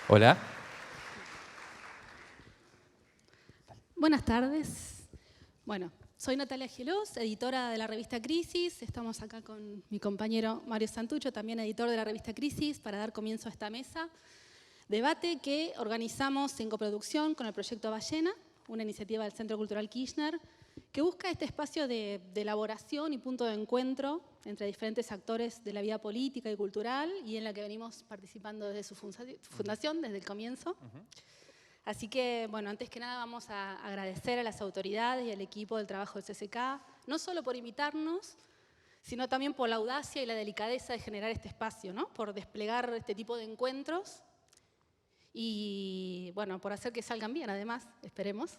Hola. Buenas tardes. Bueno, soy Natalia Gelós, editora de la revista Crisis. Estamos acá con mi compañero Mario Santucho, también editor de la revista Crisis, para dar comienzo a esta mesa. Debate que organizamos en coproducción con el Proyecto Ballena, una iniciativa del Centro Cultural Kirchner, que busca este espacio de elaboración y punto de encuentro entre diferentes actores de la vida política y cultural, y en la que venimos participando desde su fundación, desde el comienzo. Así que, bueno, antes que nada vamos a agradecer a las autoridades y al equipo del trabajo del CCK, no solo por invitarnos, sino también por la audacia y la delicadeza de generar este espacio, ¿no? Por desplegar este tipo de encuentros y, bueno, por hacer que salgan bien, además, esperemos.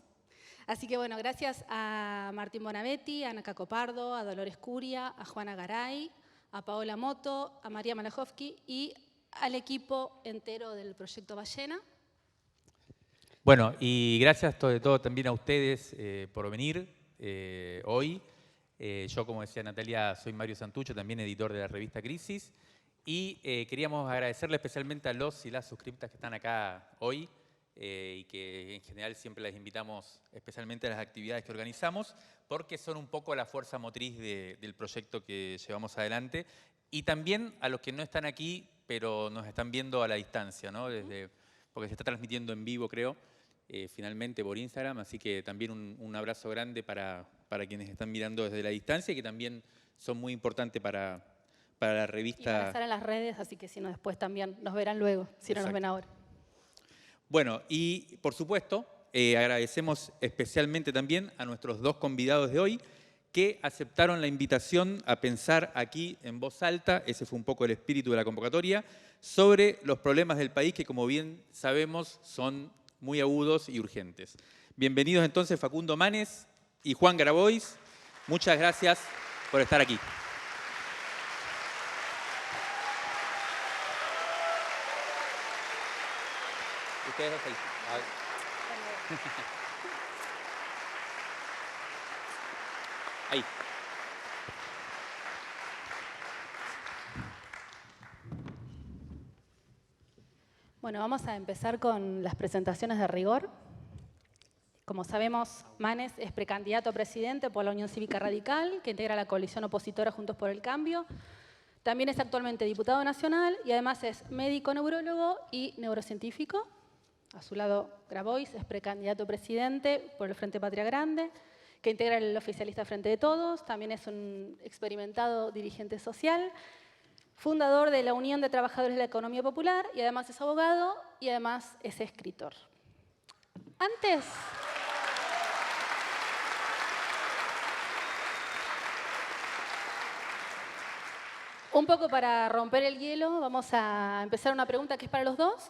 Así que, bueno, gracias a Martín Bonavetti, a Ana Cacopardo, a Dolores Curia, a Juana Garay, a Paola Moto, a María Malachowski y al equipo entero del Proyecto Ballena. Bueno, y gracias sobre todo también a ustedes por venir hoy. Yo, como decía Natalia, soy Mario Santucho, también editor de la revista Crisis. Y queríamos agradecerle especialmente a los y las suscriptas que están acá hoy y que en general siempre las invitamos especialmente a las actividades que organizamos, porque son un poco la fuerza motriz del proyecto que llevamos adelante. Y también a los que no están aquí, pero nos están viendo a la distancia, ¿no? Porque se está transmitiendo en vivo, creo. Finalmente por Instagram, así que también un abrazo grande para quienes están mirando desde la distancia y que también son muy importantes para la revista. Y van a estar en las redes, así que si no, después también nos verán luego, si no nos ven ahora. Bueno, y por supuesto, agradecemos especialmente también a nuestros dos convidados de hoy que aceptaron la invitación a pensar aquí en voz alta, ese fue un poco el espíritu de la convocatoria, sobre los problemas del país que, como bien sabemos, son muy agudos y urgentes. Bienvenidos entonces Facundo Manes y Juan Grabois. Muchas gracias por estar aquí. Ustedes dos ahí. Ahí. Bueno, vamos a empezar con las presentaciones de rigor. Como sabemos, Manes es precandidato a presidente por la Unión Cívica Radical, que integra la coalición opositora Juntos por el Cambio. También es actualmente diputado nacional y además es médico neurólogo y neurocientífico. A su lado, Grabois es precandidato a presidente por el Frente Patria Grande, que integra el oficialista Frente de Todos. También es un experimentado dirigente social, fundador de la Unión de Trabajadores de la Economía Popular y además es abogado y además es escritor. Antes... Un poco para romper el hielo, vamos a empezar una pregunta que es para los dos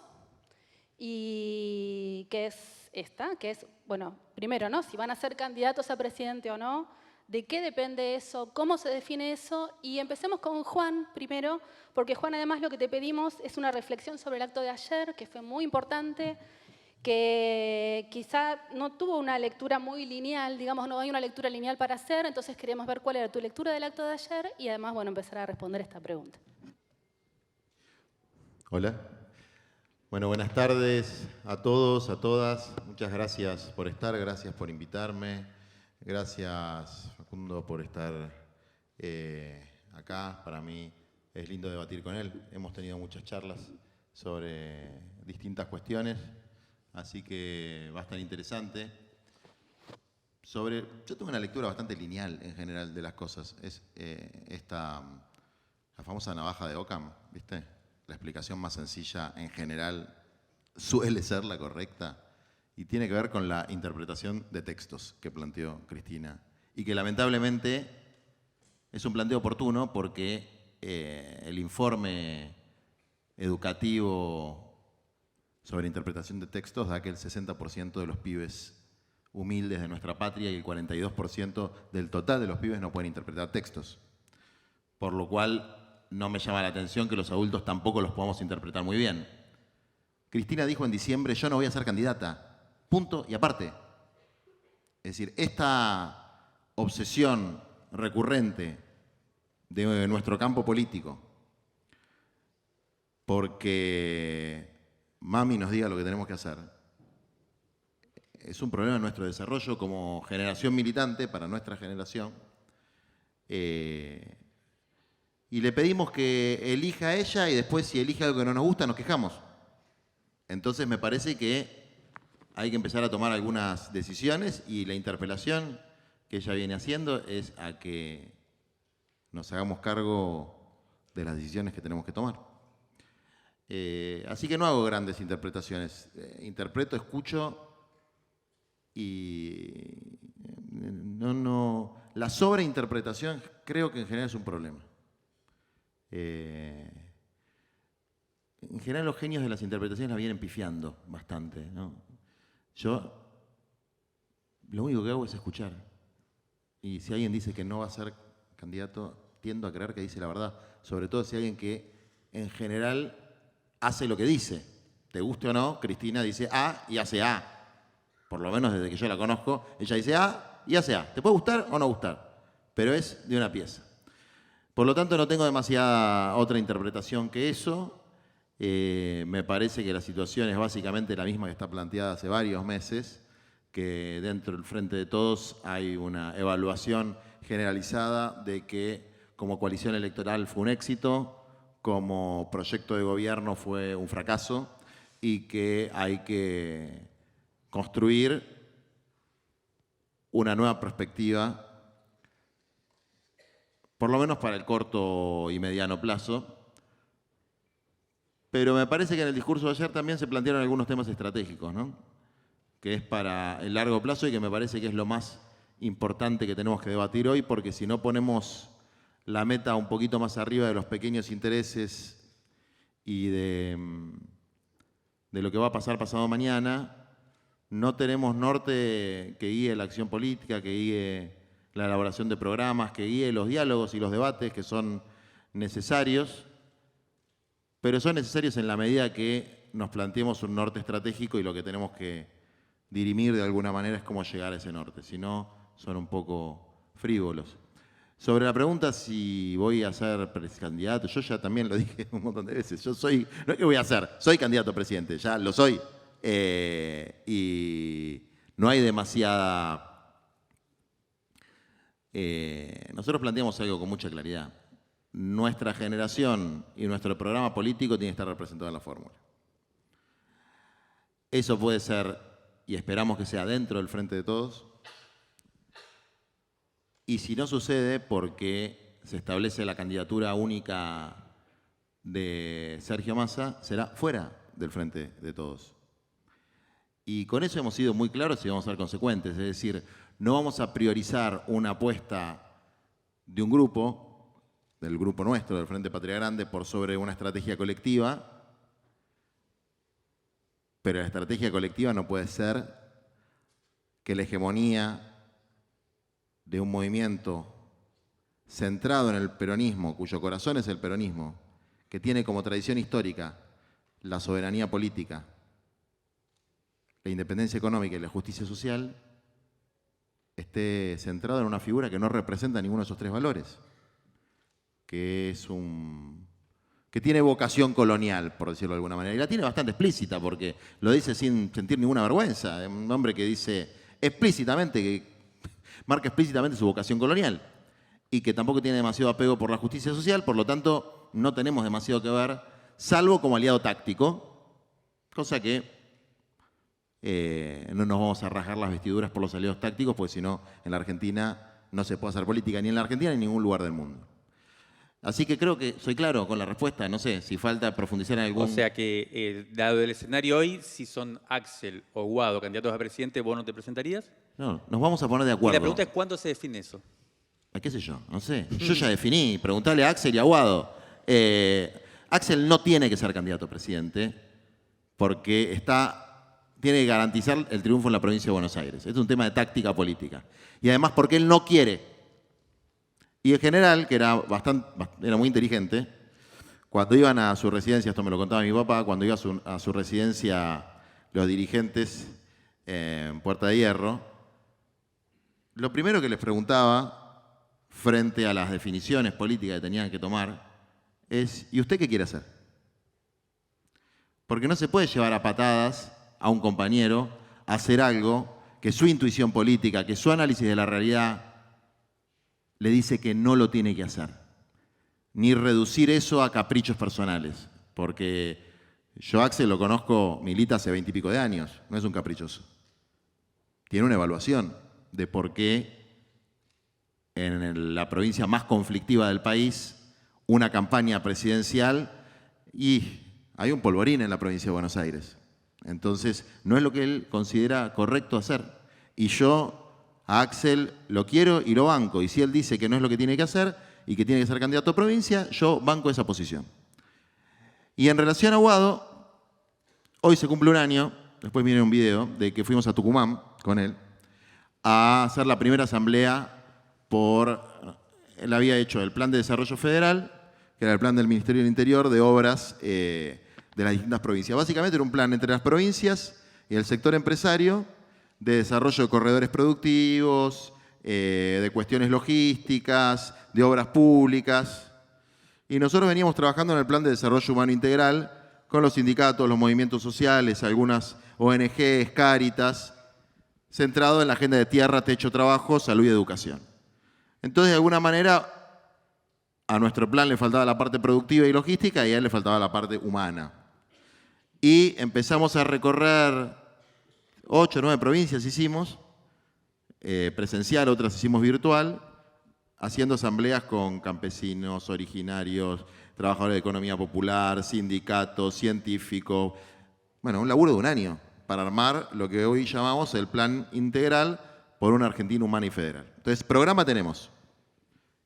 y que es esta, que es, bueno, primero, ¿no? Si van a ser candidatos a presidente o no, ¿de qué depende eso? ¿Cómo se define eso? Y empecemos con Juan primero, porque Juan, además, lo que te pedimos es una reflexión sobre el acto de ayer, que fue muy importante, que quizá no tuvo una lectura muy lineal, digamos, no hay una lectura lineal para hacer, entonces queríamos ver cuál era tu lectura del acto de ayer y además, bueno, empezar a responder esta pregunta. Hola. Bueno, buenas tardes a todos, a todas. Muchas gracias por estar, gracias por invitarme. Gracias, Facundo, por estar acá. Para mí es lindo debatir con él. Hemos tenido muchas charlas sobre distintas cuestiones, así que va a estar interesante. Yo tengo una lectura bastante lineal en general de las cosas. Es la famosa navaja de Occam, ¿viste? La explicación más sencilla en general suele ser la correcta y tiene que ver con la interpretación de textos que planteó Cristina y que lamentablemente es un planteo oportuno porque el informe educativo sobre interpretación de textos da que el 60% de los pibes humildes de nuestra patria y el 42% del total de los pibes no pueden interpretar textos. Por lo cual no me llama la atención que los adultos tampoco los podamos interpretar muy bien. Cristina dijo en diciembre, yo no voy a ser candidata, punto y aparte. Es decir, esta obsesión recurrente de nuestro campo político, porque mami nos diga lo que tenemos que hacer, es un problema de nuestro desarrollo como generación militante, para nuestra generación. Y le pedimos que elija a ella y después si elige algo que no nos gusta nos quejamos. Entonces me parece que hay que empezar a tomar algunas decisiones y la interpelación que ella viene haciendo es a que nos hagamos cargo de las decisiones que tenemos que tomar. Así que no hago grandes interpretaciones. Interpreto, escucho y la sobreinterpretación creo que en general es un problema. En general los genios de las interpretaciones la vienen pifiando bastante, ¿no? Yo lo único que hago es escuchar. Y si alguien dice que no va a ser candidato, tiendo a creer que dice la verdad. Sobre todo si alguien que en general hace lo que dice. Te guste o no, Cristina dice A y hace A. Por lo menos desde que yo la conozco, ella dice A y hace A. Te puede gustar o no gustar, pero es de una pieza. Por lo tanto, no tengo demasiada otra interpretación que eso. Me parece que la situación es básicamente la misma que está planteada hace varios meses, que dentro del Frente de Todos hay una evaluación generalizada de que como coalición electoral fue un éxito, como proyecto de gobierno fue un fracaso y que hay que construir una nueva perspectiva, por lo menos para el corto y mediano plazo. Pero me parece que en el discurso de ayer también se plantearon algunos temas estratégicos, ¿no? Que es para el largo plazo y que me parece que es lo más importante que tenemos que debatir hoy, porque si no ponemos la meta un poquito más arriba de los pequeños intereses y de lo que va a pasar pasado mañana, no tenemos norte que guíe la acción política, que guíe la elaboración de programas, que guíe los diálogos y los debates que son necesarios, pero son necesarios en la medida que nos planteemos un norte estratégico y lo que tenemos que dirimir de alguna manera es cómo llegar a ese norte, si no son un poco frívolos. Sobre la pregunta si voy a ser candidato, yo ya también lo dije un montón de veces, no es que voy a ser, soy candidato a presidente, ya lo soy. Y no hay demasiada... nosotros planteamos algo con mucha claridad. Nuestra generación y nuestro programa político tiene que estar representado en la fórmula. Eso puede ser, y esperamos que sea dentro del Frente de Todos, y si no sucede porque se establece la candidatura única de Sergio Massa, será fuera del Frente de Todos. Y con eso hemos sido muy claros y vamos a ser consecuentes. Es decir, no vamos a priorizar una apuesta de un grupo, del grupo nuestro, del Frente Patria Grande, por sobre una estrategia colectiva, pero la estrategia colectiva no puede ser que la hegemonía de un movimiento centrado en el peronismo, cuyo corazón es el peronismo, que tiene como tradición histórica la soberanía política, la independencia económica y la justicia social, esté centrado en una figura que no representa ninguno de esos tres valores, que tiene vocación colonial, por decirlo de alguna manera, y la tiene bastante explícita, porque lo dice sin sentir ninguna vergüenza, un hombre que dice explícitamente, que marca explícitamente su vocación colonial, y que tampoco tiene demasiado apego por la justicia social, por lo tanto no tenemos demasiado que ver, salvo como aliado táctico, cosa que no nos vamos a rasgar las vestiduras por los aliados tácticos, porque si no, en la Argentina no se puede hacer política, ni en la Argentina ni en ningún lugar del mundo. Así que creo que soy claro con la respuesta, no sé, si falta profundizar en algún... O sea que, dado el escenario hoy, si son Axel o Guado candidatos a presidente, ¿vos no te presentarías? No, nos vamos a poner de Y acuerdo. la pregunta es, ¿cuándo se define eso? ¿Qué sé yo? No sé. Yo ya definí, preguntarle a Axel y a Guado. Axel no tiene que ser candidato a presidente porque tiene que garantizar el triunfo en la provincia de Buenos Aires. Es un tema de táctica política. Y además porque él no quiere. Y el general, que era muy inteligente, cuando iban a su residencia, esto me lo contaba mi papá, cuando iba a su residencia los dirigentes en Puerta de Hierro, lo primero que les preguntaba, frente a las definiciones políticas que tenían que tomar, es: ¿y usted qué quiere hacer? Porque no se puede llevar a patadas a un compañero a hacer algo que su intuición política, que su análisis de la realidad le dice que no lo tiene que hacer. Ni reducir eso a caprichos personales. Porque yo a Axel lo conozco, milita hace 20 y pico de años, no es un caprichoso. Tiene una evaluación de por qué en la provincia más conflictiva del país, una campaña presidencial y hay un polvorín en la provincia de Buenos Aires. Entonces, no es lo que él considera correcto hacer. Y yo a Axel lo quiero y lo banco. Y si él dice que no es lo que tiene que hacer y que tiene que ser candidato a provincia, yo banco esa posición. Y en relación a Guado, hoy se cumple un año, después viene un video, de que fuimos a Tucumán con él a hacer la primera asamblea él había hecho el Plan de Desarrollo Federal, que era el plan del Ministerio del Interior de obras de las distintas provincias. Básicamente era un plan entre las provincias y el sector empresario de desarrollo de corredores productivos, de cuestiones logísticas, de obras públicas. Y nosotros veníamos trabajando en el Plan de Desarrollo Humano Integral con los sindicatos, los movimientos sociales, algunas ONGs, Cáritas, centrado en la agenda de tierra, techo, trabajo, salud y educación. Entonces, de alguna manera, a nuestro plan le faltaba la parte productiva y logística y a él le faltaba la parte humana. Y empezamos a recorrer 8 o 9 provincias hicimos, presencial, otras hicimos virtual, haciendo asambleas con campesinos, originarios, trabajadores de economía popular, sindicatos, científicos. Bueno, un laburo de un año para armar lo que hoy llamamos el Plan Integral por una Argentina humana y federal. Entonces, programa tenemos.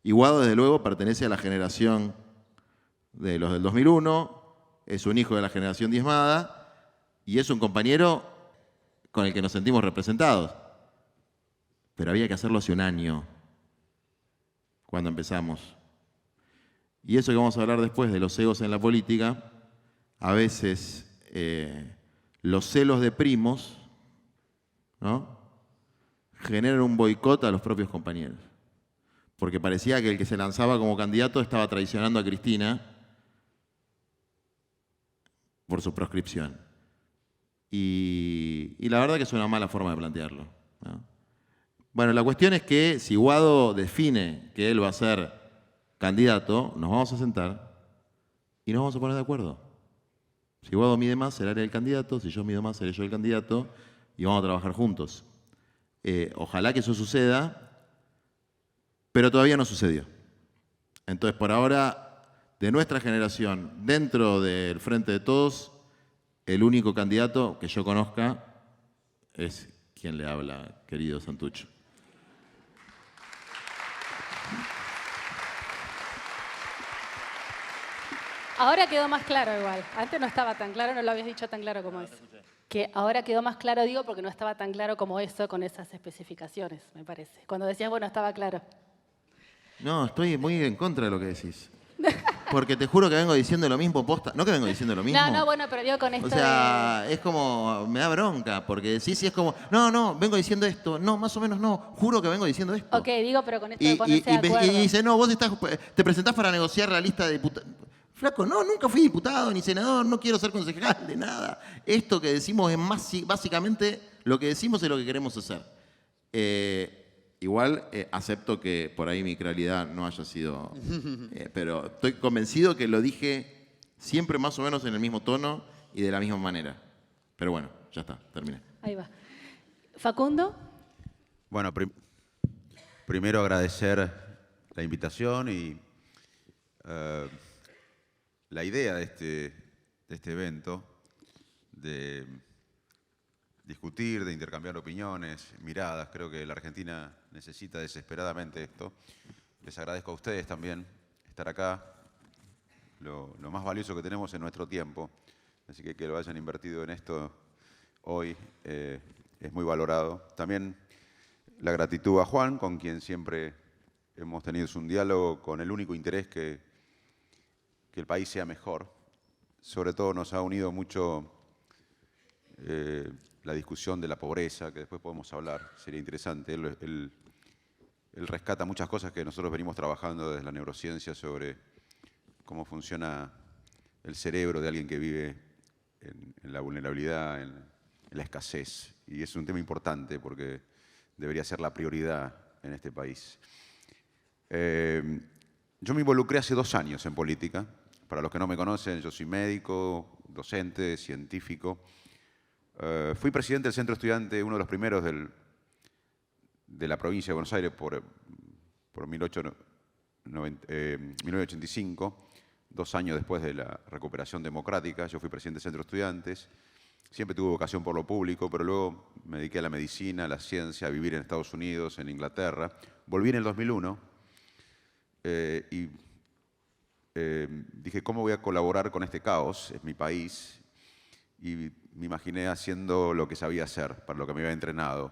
Y Guado, desde luego, pertenece a la generación de los del 2001, es un hijo de la generación diezmada y es un compañero con el que nos sentimos representados. Pero había que hacerlo hace un año, cuando empezamos. Y eso que vamos a hablar después de los egos en la política, a veces los celos de primos, ¿no?, generan un boicot a los propios compañeros. Porque parecía que el que se lanzaba como candidato estaba traicionando a Cristina por su proscripción. Y la verdad que es una mala forma de plantearlo, ¿no? Bueno, la cuestión es que si Guado define que él va a ser candidato, nos vamos a sentar y nos vamos a poner de acuerdo. Si Guado mide más, será él el candidato. Si yo mido más, seré yo el candidato. Y vamos a trabajar juntos. Ojalá que eso suceda, pero todavía no sucedió. Entonces, por ahora, de nuestra generación, dentro del Frente de Todos, el único candidato que yo conozca es quien le habla, querido Santucho. Ahora quedó más claro igual. Antes no estaba tan claro, no lo habías dicho tan claro como eso. Que ahora quedó más claro, digo, porque no estaba tan claro como eso con esas especificaciones, me parece. Cuando decías, bueno, estaba claro. No, estoy muy en contra de lo que decís. Porque te juro que vengo diciendo lo mismo posta. No que vengo diciendo lo mismo. No, bueno, pero digo con esto. O sea, es como, me da bronca, porque sí, es como, no, vengo diciendo esto. No, más o menos no, juro que vengo diciendo esto. Ok, digo, pero con esto de ponerse de acuerdo. Y dice, no, vos te presentás para negociar la lista de diputados. Flaco, no, nunca fui diputado ni senador, no quiero ser concejal de nada. Esto que decimos es básicamente lo que decimos es lo que queremos hacer. Igual acepto que por ahí mi claridad no haya sido, pero estoy convencido que lo dije siempre más o menos en el mismo tono y de la misma manera. Pero bueno, ya está, terminé. Ahí va. Facundo. Bueno, primero agradecer la invitación y la idea de este evento, de discutir, de intercambiar opiniones, miradas. Creo que la Argentina necesita desesperadamente esto. Les agradezco a ustedes también estar acá. Lo más valioso que tenemos en nuestro tiempo. Así que lo hayan invertido en esto hoy es muy valorado. También la gratitud a Juan, con quien siempre hemos tenido un diálogo con el único interés que el país sea mejor. Sobre todo nos ha unido mucho la discusión de la pobreza, que después podemos hablar, sería interesante. Él rescata muchas cosas que nosotros venimos trabajando desde la neurociencia sobre cómo funciona el cerebro de alguien que vive en la vulnerabilidad, en la escasez. Y es un tema importante porque debería ser la prioridad en este país. Yo me involucré hace 2 años en política. Para los que no me conocen, yo soy médico, docente, científico. Fui presidente del Centro Estudiante, uno de los primeros de la provincia de Buenos Aires por 1985, 2 años después de la recuperación democrática. Yo fui presidente del Centro Estudiantes. Siempre tuve vocación por lo público, pero luego me dediqué a la medicina, a la ciencia, a vivir en Estados Unidos, en Inglaterra. Volví en el 2001 y dije, ¿cómo voy a colaborar con este caos? Es mi país. Y me imaginé haciendo lo que sabía hacer, para lo que me había entrenado.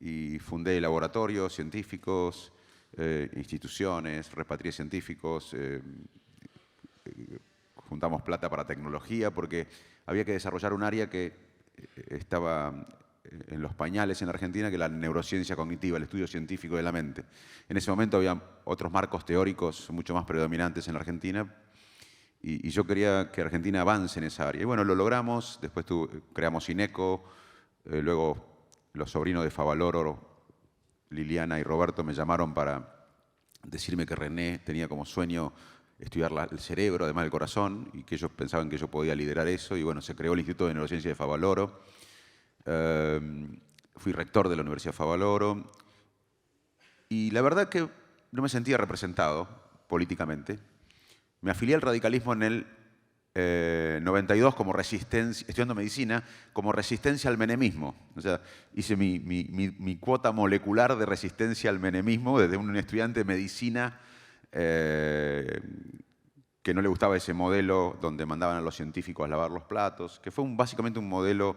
Y fundé laboratorios científicos, instituciones, repatrié científicos, juntamos plata para tecnología, porque había que desarrollar un área que estaba en los pañales en la Argentina, que es la neurociencia cognitiva, el estudio científico de la mente. En ese momento había otros marcos teóricos mucho más predominantes en la Argentina, y yo quería que Argentina avance en esa área. Y bueno, lo logramos, después creamos INECO, luego los sobrinos de Favaloro, Liliana y Roberto, me llamaron para decirme que René tenía como sueño estudiar el cerebro, además del corazón, y que ellos pensaban que yo podía liderar eso, y bueno, se creó el Instituto de Neurociencia de Favaloro. Fui rector de la Universidad de Favaloro, y la verdad que no me sentía representado políticamente. Me afilié al radicalismo en el 92 como resistencia, estudiando medicina, como resistencia al menemismo. O sea, hice mi cuota molecular de resistencia al menemismo desde un estudiante de medicina que no le gustaba ese modelo donde mandaban a los científicos a lavar los platos, que fue básicamente un modelo,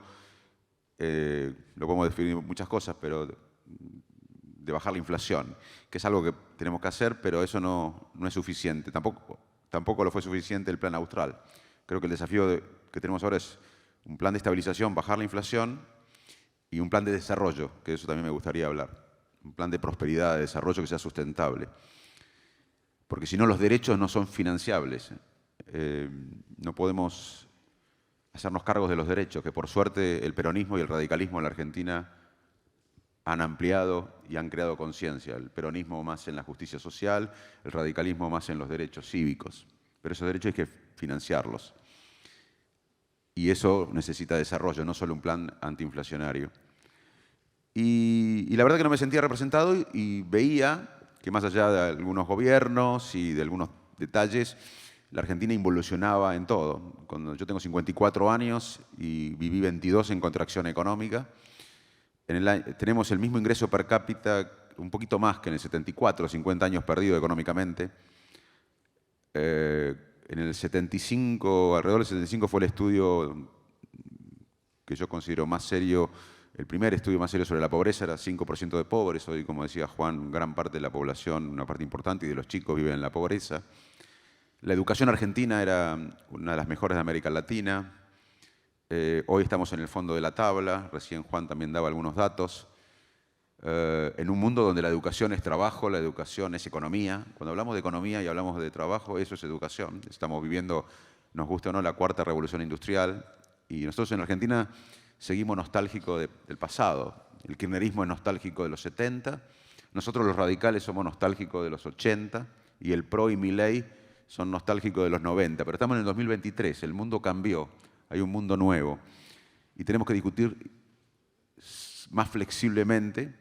lo podemos definir muchas cosas, pero de bajar la inflación, que es algo que tenemos que hacer, pero eso no es suficiente. Tampoco lo fue suficiente el Plan Austral. Creo que el desafío que tenemos ahora es un plan de estabilización, bajar la inflación, y un plan de desarrollo, que de eso también me gustaría hablar. Un plan de prosperidad, de desarrollo que sea sustentable. Porque si no, los derechos no son financiables. No podemos hacernos cargos de los derechos, que por suerte el peronismo y el radicalismo en la Argentina han ampliado y han creado conciencia. El peronismo más en la justicia social, el radicalismo más en los derechos cívicos. Pero esos derechos hay que financiarlos. Y eso necesita desarrollo, no solo un plan antiinflacionario. Y la verdad que no me sentía representado y veía que más allá de algunos gobiernos y de algunos detalles, la Argentina involucionaba en todo. Cuando yo tengo 54 años y viví 22 en contracción económica, tenemos el mismo ingreso per cápita, un poquito más que en el 74, 50 años perdido económicamente. En el 75, alrededor del 75 fue el estudio que yo considero más serio, el primer estudio más serio sobre la pobreza, era 5% de pobres. Hoy, como decía Juan, gran parte de la población, una parte importante y de los chicos viven en la pobreza. La educación argentina era una de las mejores de América Latina. Hoy estamos en el fondo de la tabla, recién Juan también daba algunos datos. En un mundo donde la educación es trabajo, la educación es economía. Cuando hablamos de economía y hablamos de trabajo, eso es educación. Estamos viviendo, nos gusta o no, la cuarta revolución industrial. Y nosotros en Argentina seguimos nostálgicos del pasado. El kirchnerismo es nostálgico de los 70. Nosotros los radicales somos nostálgicos de los 80. Y el PRO y Milei son nostálgicos de los 90. Pero estamos en el 2023, el mundo cambió. Hay un mundo nuevo y tenemos que discutir más flexiblemente,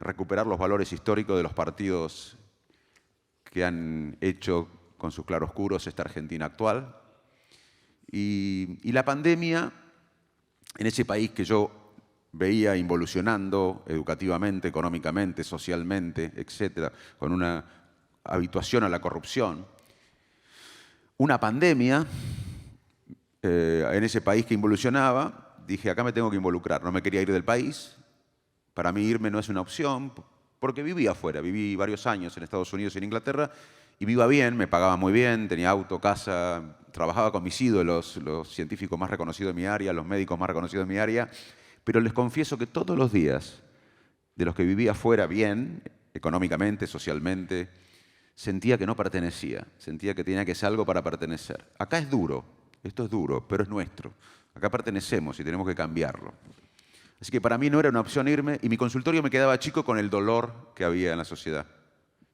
recuperar los valores históricos de los partidos que han hecho con sus claroscuros esta Argentina actual. Y la pandemia, en ese país que yo veía involucionando educativamente, económicamente, socialmente, etcétera, con una habituación a la corrupción, una pandemia. En ese país que involucionaba, dije, acá me tengo que involucrar. No me quería ir del país. Para mí irme no es una opción, porque vivía afuera. Viví varios años en Estados Unidos y en Inglaterra, y me iba bien, me pagaba muy bien, tenía auto, casa, trabajaba con mis ídolos, los científicos más reconocidos de mi área, los médicos más reconocidos de mi área, pero les confieso que todos los días de los que vivía afuera bien, económicamente, socialmente, sentía que no pertenecía, sentía que tenía que hacer algo para pertenecer. Acá es duro. esto es duro, pero es nuestro. Acá pertenecemos y tenemos que cambiarlo. Así que para mí no era una opción irme y mi consultorio me quedaba chico con el dolor que había en la sociedad.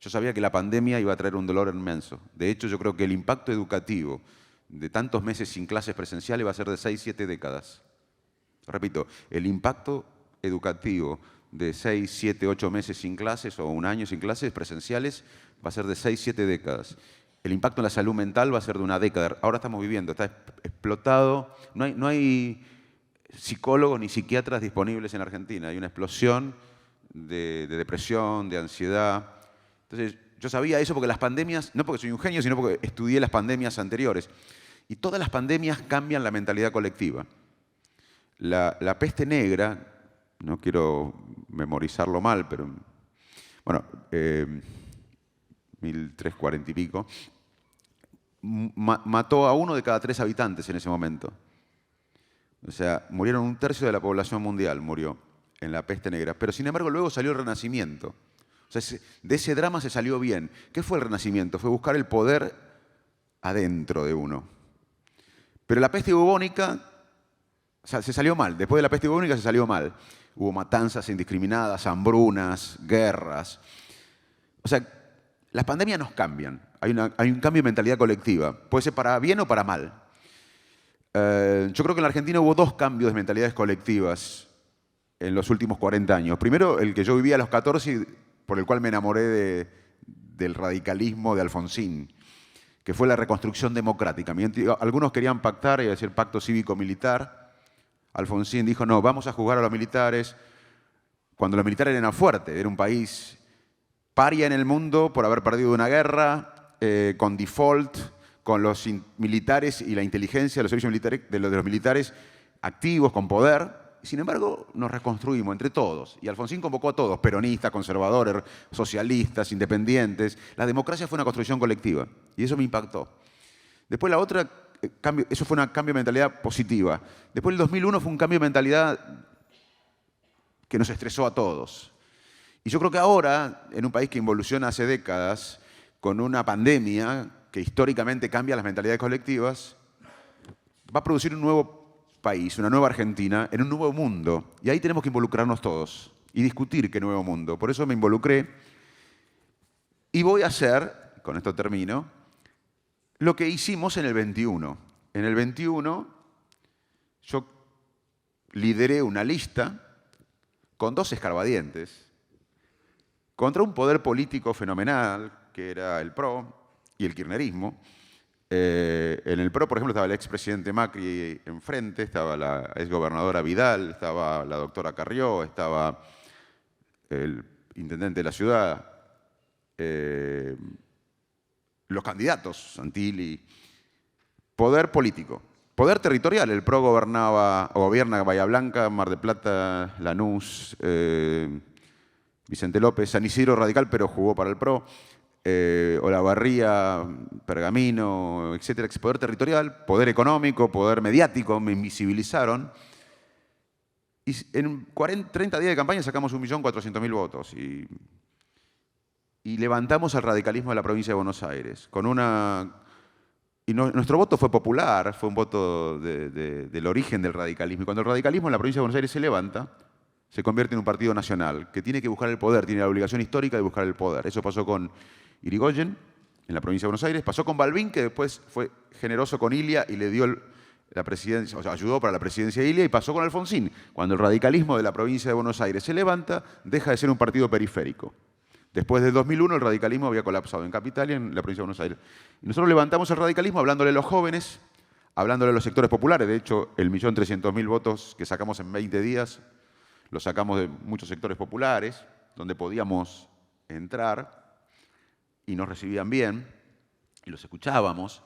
Yo sabía que la pandemia iba a traer un dolor inmenso. De hecho, yo creo que el impacto educativo de tantos meses sin clases presenciales va a ser de 6, 7 décadas. Repito, el impacto educativo de 6, 7, 8 meses sin clases o un año sin clases presenciales va a ser de 6, 7 décadas. El impacto en la salud mental va a ser de una década. Ahora estamos viviendo, está explotado. No hay psicólogos ni psiquiatras disponibles en Argentina. Hay una explosión de depresión, de ansiedad. Entonces, yo sabía eso porque las pandemias, no porque soy un genio, sino porque estudié las pandemias anteriores. Y todas las pandemias cambian la mentalidad colectiva. La peste negra, no quiero memorizarlo mal, pero bueno, 1340 y pico, mató a 1 de cada 3 habitantes en ese momento. O sea, murieron 1/3 de la población mundial, murió en la peste negra. Pero sin embargo luego salió el Renacimiento. O sea, de ese drama se salió bien. ¿Qué fue el Renacimiento? Fue buscar el poder adentro de uno. Pero la peste bubónica, o sea, se salió mal. Después de la peste bubónica se salió mal. Hubo matanzas indiscriminadas, hambrunas, guerras. O sea, las pandemias nos cambian. Hay un cambio de mentalidad colectiva. Puede ser para bien o para mal. Yo creo que en la Argentina hubo 2 cambios de mentalidades colectivas en los últimos 40 años. Primero, el que yo vivía a los 14, por el cual me enamoré del radicalismo de Alfonsín, que fue la reconstrucción democrática. Algunos querían pactar y decir pacto cívico-militar. Alfonsín dijo, no, vamos a jugar a los militares cuando los militares eran fuertes. Era un país paria en el mundo por haber perdido una guerra, con default, con los militares y la inteligencia, los servicios militares, de los militares activos, con poder. Sin embargo, nos reconstruimos entre todos. Y Alfonsín convocó a todos, peronistas, conservadores, socialistas, independientes. La democracia fue una construcción colectiva y eso me impactó. Después la otra, eso fue un cambio de mentalidad positiva. Después el 2001 fue un cambio de mentalidad que nos estresó a todos. Y yo creo que ahora, en un país que involuciona hace décadas, con una pandemia que históricamente cambia las mentalidades colectivas, va a producir un nuevo país, una nueva Argentina, en un nuevo mundo. Y ahí tenemos que involucrarnos todos y discutir qué nuevo mundo. Por eso me involucré y voy a hacer, con esto termino, lo que hicimos en el 21. En el 21 yo lideré una lista con 2 escarbadientes contra un poder político fenomenal que era el PRO y el kirchnerismo. En el PRO, por ejemplo, estaba el expresidente Macri enfrente, estaba la exgobernadora Vidal, estaba la doctora Carrió, estaba el intendente de la ciudad, los candidatos, Santilli. Poder político. Poder territorial. El PRO gobierna Bahía Blanca, Mar del Plata, Lanús, Vicente López, San Isidro radical, pero jugó para el PRO. Olavarría, Pergamino, etcétera. Poder territorial, poder económico, poder mediático, me invisibilizaron. Y en 30 días de campaña sacamos 1.400.000 votos y levantamos al radicalismo de la provincia de Buenos Aires. Nuestro voto fue popular, fue un voto del origen del radicalismo. Y cuando el radicalismo en la provincia de Buenos Aires se levanta, se convierte en un partido nacional que tiene que buscar el poder, tiene la obligación histórica de buscar el poder. Eso pasó con Irigoyen, en la provincia de Buenos Aires, pasó con Balbín, que después fue generoso con Ilia y le dio la presidencia, o sea, ayudó para la presidencia de Ilia, y pasó con Alfonsín. Cuando el radicalismo de la provincia de Buenos Aires se levanta, deja de ser un partido periférico. Después del 2001 el radicalismo había colapsado en Capital y en la provincia de Buenos Aires. Y nosotros levantamos el radicalismo hablándole a los jóvenes, hablándole a los sectores populares. De hecho, el 1.300.000 votos que sacamos en 20 días, los sacamos de muchos sectores populares, donde podíamos entrar y nos recibían bien, y los escuchábamos.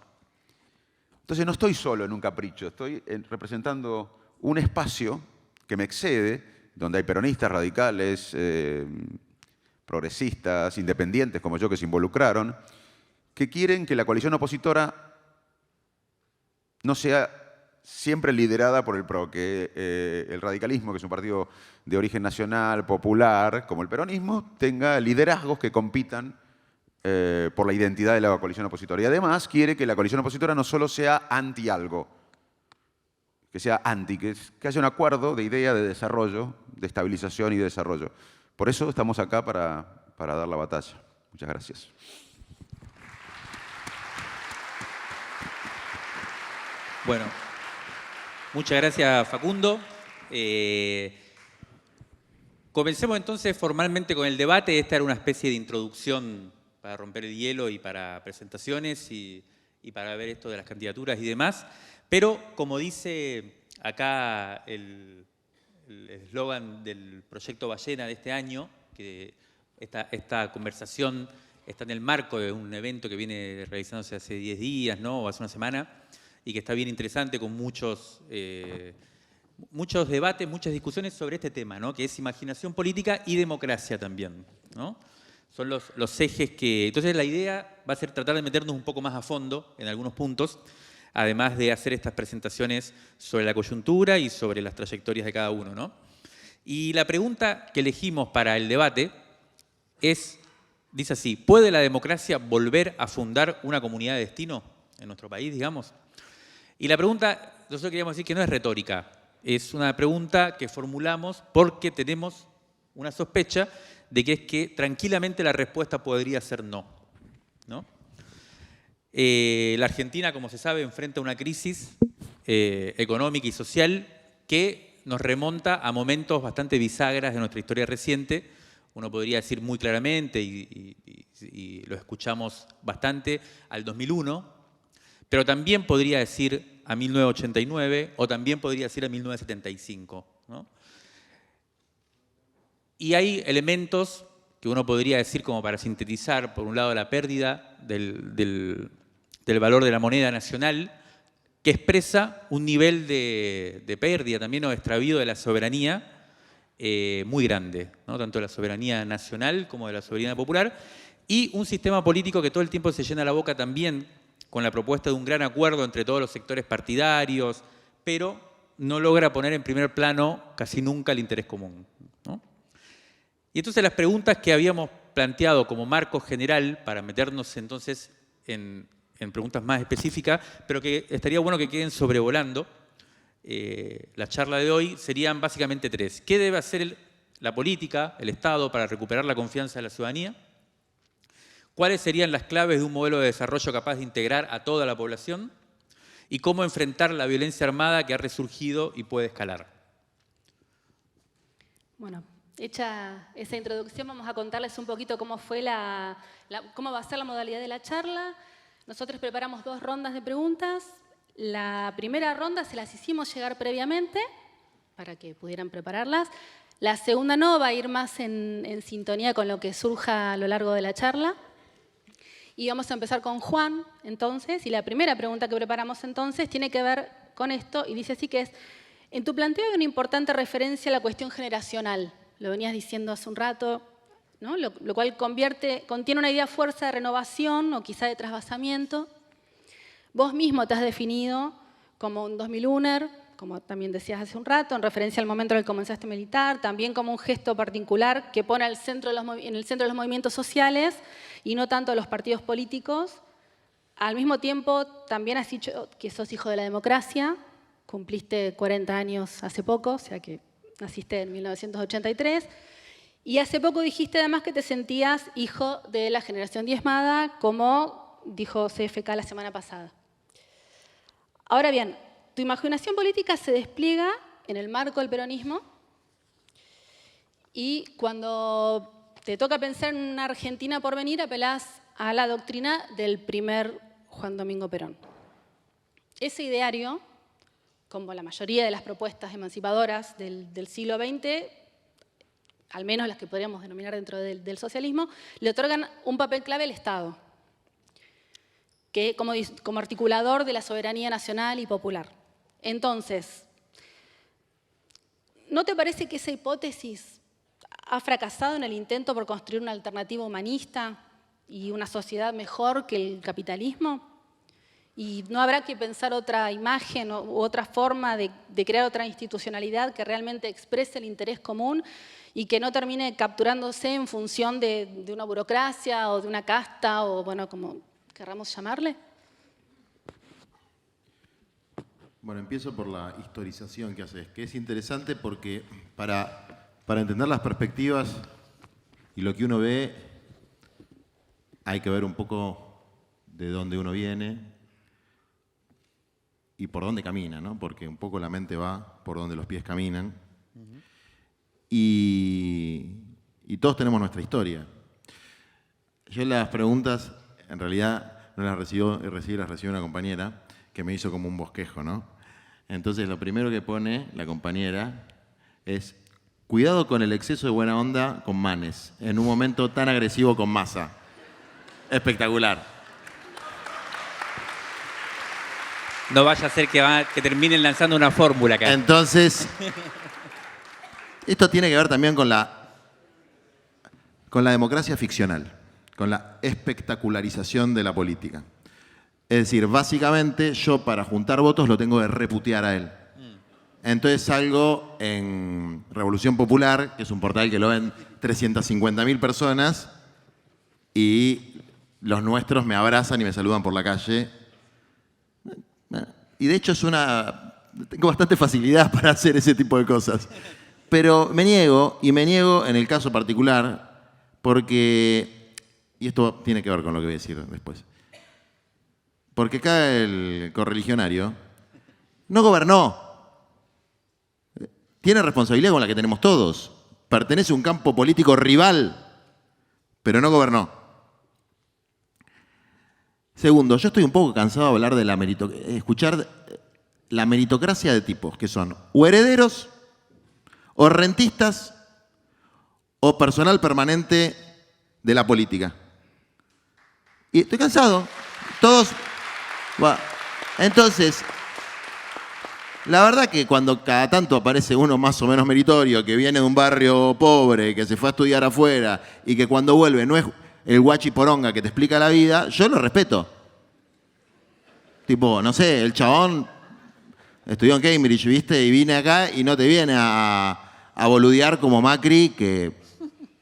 Entonces no estoy solo en un capricho, estoy representando un espacio que me excede, donde hay peronistas, radicales, progresistas, independientes como yo que se involucraron, que quieren que la coalición opositora no sea siempre liderada por el PRO, que el radicalismo, que es un partido de origen nacional, popular, como el peronismo, tenga liderazgos que compitan por la identidad de la coalición opositora. Y además quiere que la coalición opositora no solo sea anti algo, que sea anti, que haya un acuerdo de idea de desarrollo, de estabilización y de desarrollo. Por eso estamos acá para dar la batalla. Muchas gracias. Bueno, muchas gracias, Facundo. Comencemos entonces formalmente con el debate. Esta era una especie de introducción para romper el hielo y para presentaciones y para ver esto de las candidaturas y demás. Pero, como dice acá el eslogan del Proyecto Ballena de este año, que esta conversación está en el marco de un evento que viene realizándose hace 10 días, ¿no? O hace una semana, y que está bien interesante con muchos debates, muchas discusiones sobre este tema, ¿no? Que es imaginación política y democracia también, ¿no? Son los ejes que... Entonces la idea va a ser tratar de meternos un poco más a fondo en algunos puntos, además de hacer estas presentaciones sobre la coyuntura y sobre las trayectorias de cada uno, ¿no? Y la pregunta que elegimos para el debate dice así: ¿puede la democracia volver a fundar una comunidad de destino en nuestro país, digamos? Y la pregunta, nosotros queríamos decir que no es retórica, es una pregunta que formulamos porque tenemos una sospecha de que es que tranquilamente la respuesta podría ser no, ¿no? La Argentina, como se sabe, enfrenta una crisis económica y social que nos remonta a momentos bastante bisagras de nuestra historia reciente. Uno podría decir muy claramente, y lo escuchamos bastante, al 2001, pero también podría decir a 1989 o también podría decir a 1975, ¿no? Y hay elementos que uno podría decir como para sintetizar, por un lado la pérdida del valor de la moneda nacional, que expresa un nivel de pérdida también o de extravío de la soberanía muy grande, ¿no? Tanto de la soberanía nacional como de la soberanía popular, y un sistema político que todo el tiempo se llena la boca también con la propuesta de un gran acuerdo entre todos los sectores partidarios, pero no logra poner en primer plano casi nunca el interés común, ¿no? Y entonces las preguntas que habíamos planteado como marco general para meternos entonces en preguntas más específicas, pero que estaría bueno que queden sobrevolando la charla de hoy, serían básicamente 3. ¿Qué debe hacer la política, el Estado, para recuperar la confianza de la ciudadanía? ¿Cuáles serían las claves de un modelo de desarrollo capaz de integrar a toda la población? ¿Y cómo enfrentar la violencia armada que ha resurgido y puede escalar? Bueno, hecha esa introducción, vamos a contarles un poquito cómo fue cómo va a ser la modalidad de la charla. Nosotros preparamos 2 rondas de preguntas. La primera ronda se las hicimos llegar previamente para que pudieran prepararlas. La segunda no, va a ir más en sintonía con lo que surja a lo largo de la charla. Y vamos a empezar con Juan, entonces, y la primera pregunta que preparamos entonces tiene que ver con esto, y dice así que es: en tu planteo hay una importante referencia a la cuestión generacional, lo venías diciendo hace un rato, ¿no? Lo cual contiene una idea fuerza de renovación o quizá de trasvasamiento. Vos mismo te has definido como un 2001er, como también decías hace un rato, en referencia al momento en el que comenzaste a militar, también como un gesto particular que pone en el centro de los movimientos sociales y no tanto a los partidos políticos. Al mismo tiempo, también has dicho que sos hijo de la democracia, cumpliste 40 años hace poco, o sea que naciste en 1983, y hace poco dijiste además que te sentías hijo de la generación diezmada, como dijo CFK la semana pasada. Ahora bien, tu imaginación política se despliega en el marco del peronismo y cuando te toca pensar en una Argentina por venir, apelás a la doctrina del primer Juan Domingo Perón. Ese ideario, como la mayoría de las propuestas emancipadoras del siglo XX, al menos las que podríamos denominar dentro del socialismo, le otorgan un papel clave al Estado, que como articulador de la soberanía nacional y popular. Entonces, ¿no te parece que esa hipótesis ha fracasado en el intento por construir una alternativa humanista y una sociedad mejor que el capitalismo? Y no habrá que pensar otra imagen u otra forma de crear otra institucionalidad que realmente exprese el interés común y que no termine capturándose en función de una burocracia o de una casta o, bueno, como querramos llamarle. Bueno, empiezo por la historización que haces, que es interesante porque para entender las perspectivas y lo que uno ve, hay que ver un poco de dónde uno viene y por dónde camina, ¿no? Porque un poco la mente va por donde los pies caminan. Y todos tenemos nuestra historia. Yo las preguntas, en realidad, no las recibió una compañera que me hizo como un bosquejo, ¿no? Entonces, lo primero que pone la compañera es: cuidado con el exceso de buena onda con Manes, en un momento tan agresivo con Massa. Espectacular. No vaya a ser que terminen lanzando una fórmula acá. Entonces, esto tiene que ver también con la democracia ficcional, con la espectacularización de la política. Es decir, básicamente yo para juntar votos lo tengo que reputear a él. Entonces salgo en Revolución Popular, que es un portal que lo ven 350.000 personas, y los nuestros me abrazan y me saludan por la calle. Y de hecho tengo bastante facilidad para hacer ese tipo de cosas. Pero me niego en el caso particular, porque, y esto tiene que ver con lo que voy a decir después, porque acá el correligionario no gobernó. Tiene responsabilidad con la que tenemos todos. Pertenece a un campo político rival, pero no gobernó. Segundo, yo estoy un poco cansado de hablar de escuchar la meritocracia de tipos que son o herederos, o rentistas, o personal permanente de la política. Y estoy cansado. Todos. Bueno, entonces, la verdad que cuando cada tanto aparece uno más o menos meritorio, que viene de un barrio pobre, que se fue a estudiar afuera, y que cuando vuelve no es el guachiporonga que te explica la vida, yo lo respeto. Tipo, no sé, el chabón estudió en Cambridge, ¿viste? Y vine acá y no te viene a boludear como Macri, que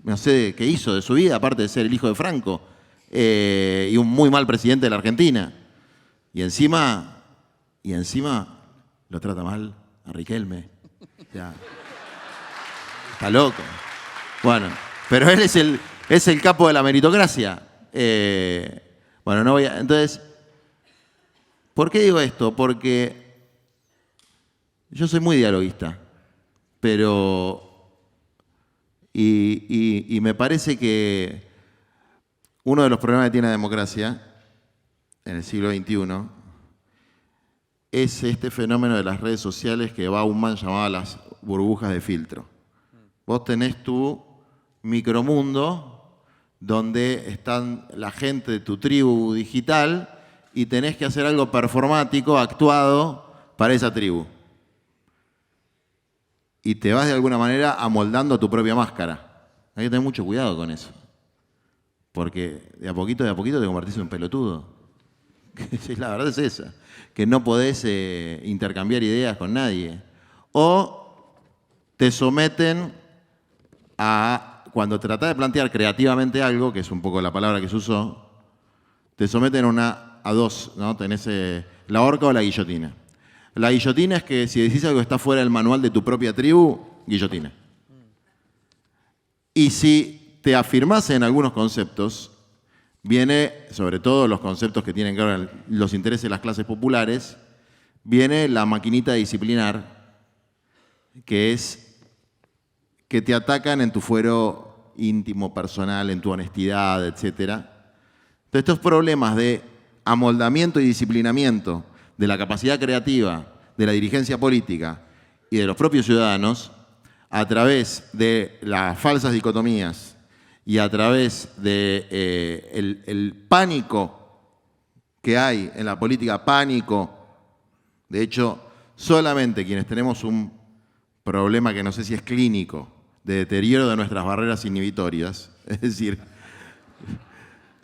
no sé qué hizo de su vida, aparte de ser el hijo de Franco, y un muy mal presidente de la Argentina. Y encima lo trata mal a Riquelme. O sea, está loco. Bueno, pero él es el capo de la meritocracia. Bueno, no voy a... Entonces, ¿por qué digo esto? Porque yo soy muy dialoguista, pero... Y me parece que uno de los problemas que tiene la democracia en el siglo XXI es este fenómeno de las redes sociales que va a un man llamado las burbujas de filtro. Vos tenés tu micromundo donde están la gente de tu tribu digital y tenés que hacer algo performático, actuado, para esa tribu. Y te vas de alguna manera amoldando tu propia máscara. Hay que tener mucho cuidado con eso. Porque de a poquito te convertís en un pelotudo. La verdad es esa. Que no podés intercambiar ideas con nadie. O te someten a, cuando tratás de plantear creativamente algo, que es un poco la palabra que se usó, te someten a dos, ¿no? Tenés la horca o la guillotina. La guillotina es que si decís algo que está fuera del manual de tu propia tribu, guillotina. Y si te afirmás en algunos conceptos, viene, sobre todo los conceptos que tienen que ver con los intereses de las clases populares, viene la maquinita disciplinar, que es que te atacan en tu fuero íntimo, personal, en tu honestidad, etc. Entonces, estos problemas de amoldamiento y disciplinamiento de la capacidad creativa, de la dirigencia política y de los propios ciudadanos, a través de las falsas dicotomías y a través de el pánico que hay en la política, pánico. De hecho, solamente quienes tenemos un problema que no sé si es clínico, de deterioro de nuestras barreras inhibitorias, es decir,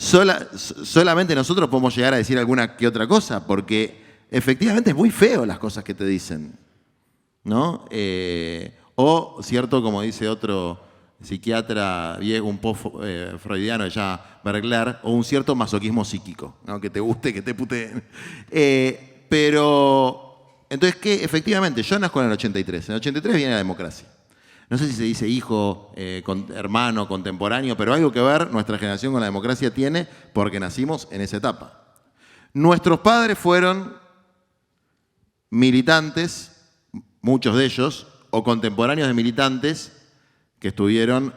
solamente nosotros podemos llegar a decir alguna que otra cosa, porque efectivamente es muy feo las cosas que te dicen, ¿no? O, cierto, como dice otro psiquiatra viejo, un poco freudiano, ya Bergler, o un cierto masoquismo psíquico, ¿no? Que te guste, que te puteen. Pero, entonces, ¿qué? Efectivamente, yo nazco en el 83. En el 83 viene la democracia. No sé si se dice hijo, hermano, contemporáneo, pero algo que ver nuestra generación con la democracia tiene porque nacimos en esa etapa. Nuestros padres fueron militantes, muchos de ellos, o contemporáneos de militantes que estuvieron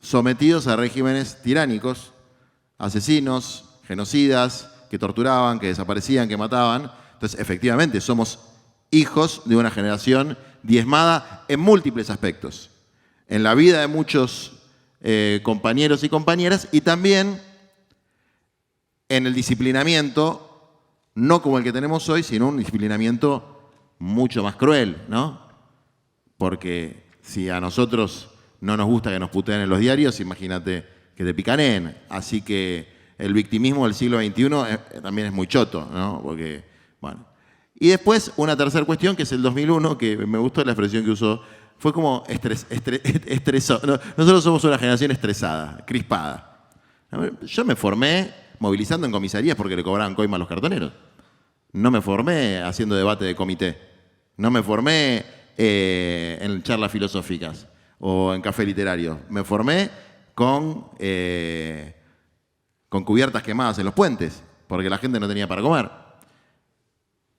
sometidos a regímenes tiránicos, asesinos, genocidas, que torturaban, que desaparecían, que mataban. Entonces, efectivamente, somos hijos de una generación diezmada en múltiples aspectos. En la vida de muchos compañeros y compañeras y también en el disciplinamiento, no como el que tenemos hoy, sino un disciplinamiento mucho más cruel, ¿no? Porque si a nosotros no nos gusta que nos puteen en los diarios, imagínate que te picaneen. Así que el victimismo del siglo XXI también es muy choto, ¿no? Porque, bueno. Y después una tercera cuestión, que es el 2001, que me gustó la expresión que usó, fue como estresado. Nosotros somos una generación estresada, crispada. Yo me formé movilizando en comisarías porque le cobraban coima a los cartoneros. No me formé haciendo debate de comité. No me formé en charlas filosóficas o en café literario. Me formé con cubiertas quemadas en los puentes, porque la gente no tenía para comer.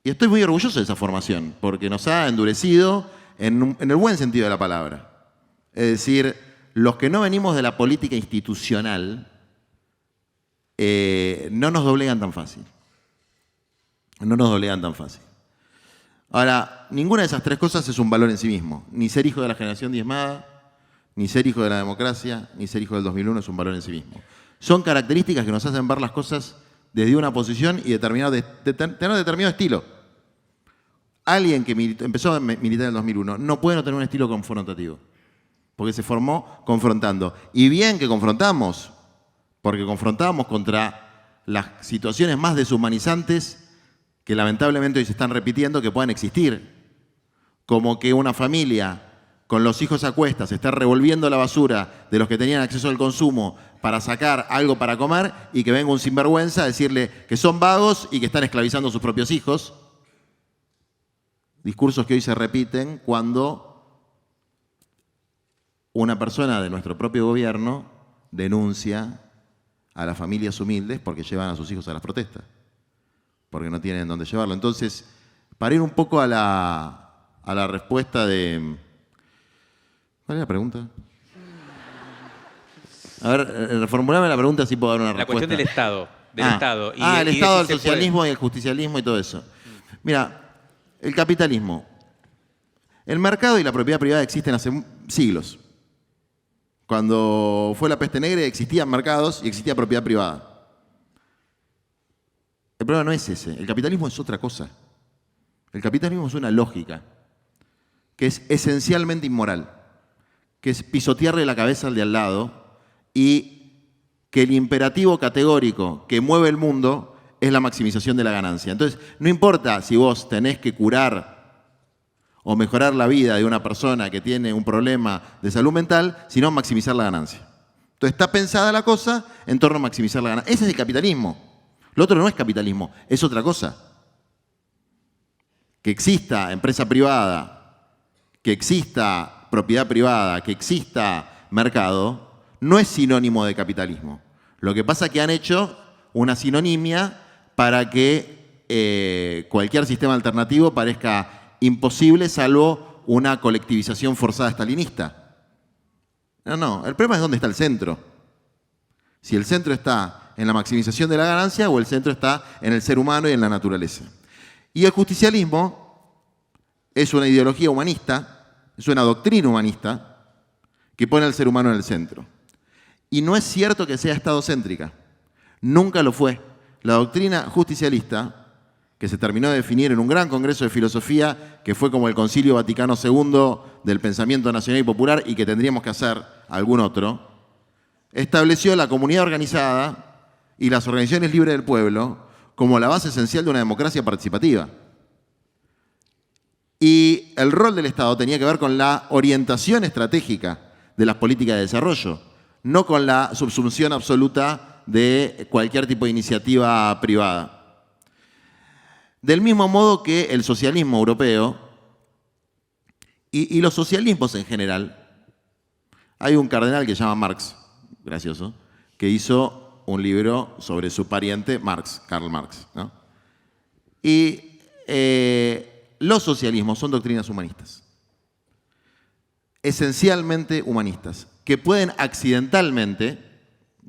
Y estoy muy orgulloso de esa formación, porque nos ha endurecido en el buen sentido de la palabra. Es decir, los que no venimos de la política institucional no nos doblegan tan fácil. No nos doblegan tan fácil. Ahora, ninguna de esas tres cosas es un valor en sí mismo. Ni ser hijo de la generación diezmada, ni ser hijo de la democracia, ni ser hijo del 2001 es un valor en sí mismo. Son características que nos hacen ver las cosas desde una posición y tener determinado estilo. Alguien que empezó a militar en el 2001 no puede no tener un estilo confrontativo, porque se formó confrontando. Y bien que confrontamos, porque confrontamos contra las situaciones más deshumanizantes que lamentablemente hoy se están repitiendo que puedan existir, como que una familia con los hijos a cuestas está revolviendo la basura de los que tenían acceso al consumo para sacar algo para comer y que venga un sinvergüenza a decirle que son vagos y que están esclavizando a sus propios hijos. Discursos que hoy se repiten cuando una persona de nuestro propio gobierno denuncia a las familias humildes porque llevan a sus hijos a las protestas, porque no tienen dónde llevarlo. Entonces, para ir un poco a la respuesta de... ¿Cuál es la pregunta? A ver, reformulame la pregunta si puedo dar una respuesta. La cuestión del Estado. Del Estado. El Estado, el socialismo y el justicialismo y todo eso. Mira, el capitalismo. El mercado y la propiedad privada existen hace siglos. Cuando fue la peste negra existían mercados y existía propiedad privada. El problema no es ese. El capitalismo es otra cosa. El capitalismo es una lógica que es esencialmente inmoral, que es pisotearle la cabeza al de al lado y que el imperativo categórico que mueve el mundo es la maximización de la ganancia. Entonces, no importa si vos tenés que curar o mejorar la vida de una persona que tiene un problema de salud mental, sino maximizar la ganancia. Entonces, está pensada la cosa en torno a maximizar la ganancia. Ese es el capitalismo. Lo otro no es capitalismo, es otra cosa. Que exista empresa privada, que exista propiedad privada, que exista mercado, no es sinónimo de capitalismo. Lo que pasa es que han hecho una sinonimia para que cualquier sistema alternativo parezca imposible salvo una colectivización forzada stalinista. No, el problema es dónde está el centro. Si el centro está en la maximización de la ganancia o el centro está en el ser humano y en la naturaleza. Y el justicialismo es una ideología humanista, es una doctrina humanista que pone al ser humano en el centro. Y no es cierto que sea estadocéntrica. Nunca lo fue. La doctrina justicialista, que se terminó de definir en un gran congreso de filosofía, que fue como el Concilio Vaticano II del pensamiento nacional y popular y que tendríamos que hacer algún otro, estableció la comunidad organizada y las organizaciones libres del pueblo como la base esencial de una democracia participativa. Y el rol del Estado tenía que ver con la orientación estratégica de las políticas de desarrollo, no con la subsunción absoluta de cualquier tipo de iniciativa privada. Del mismo modo que el socialismo europeo y los socialismos en general, hay un cardenal que se llama Marx, gracioso, que hizo un libro sobre su pariente Marx, Karl Marx, ¿no? Y los socialismos son doctrinas humanistas, esencialmente humanistas, que pueden accidentalmente,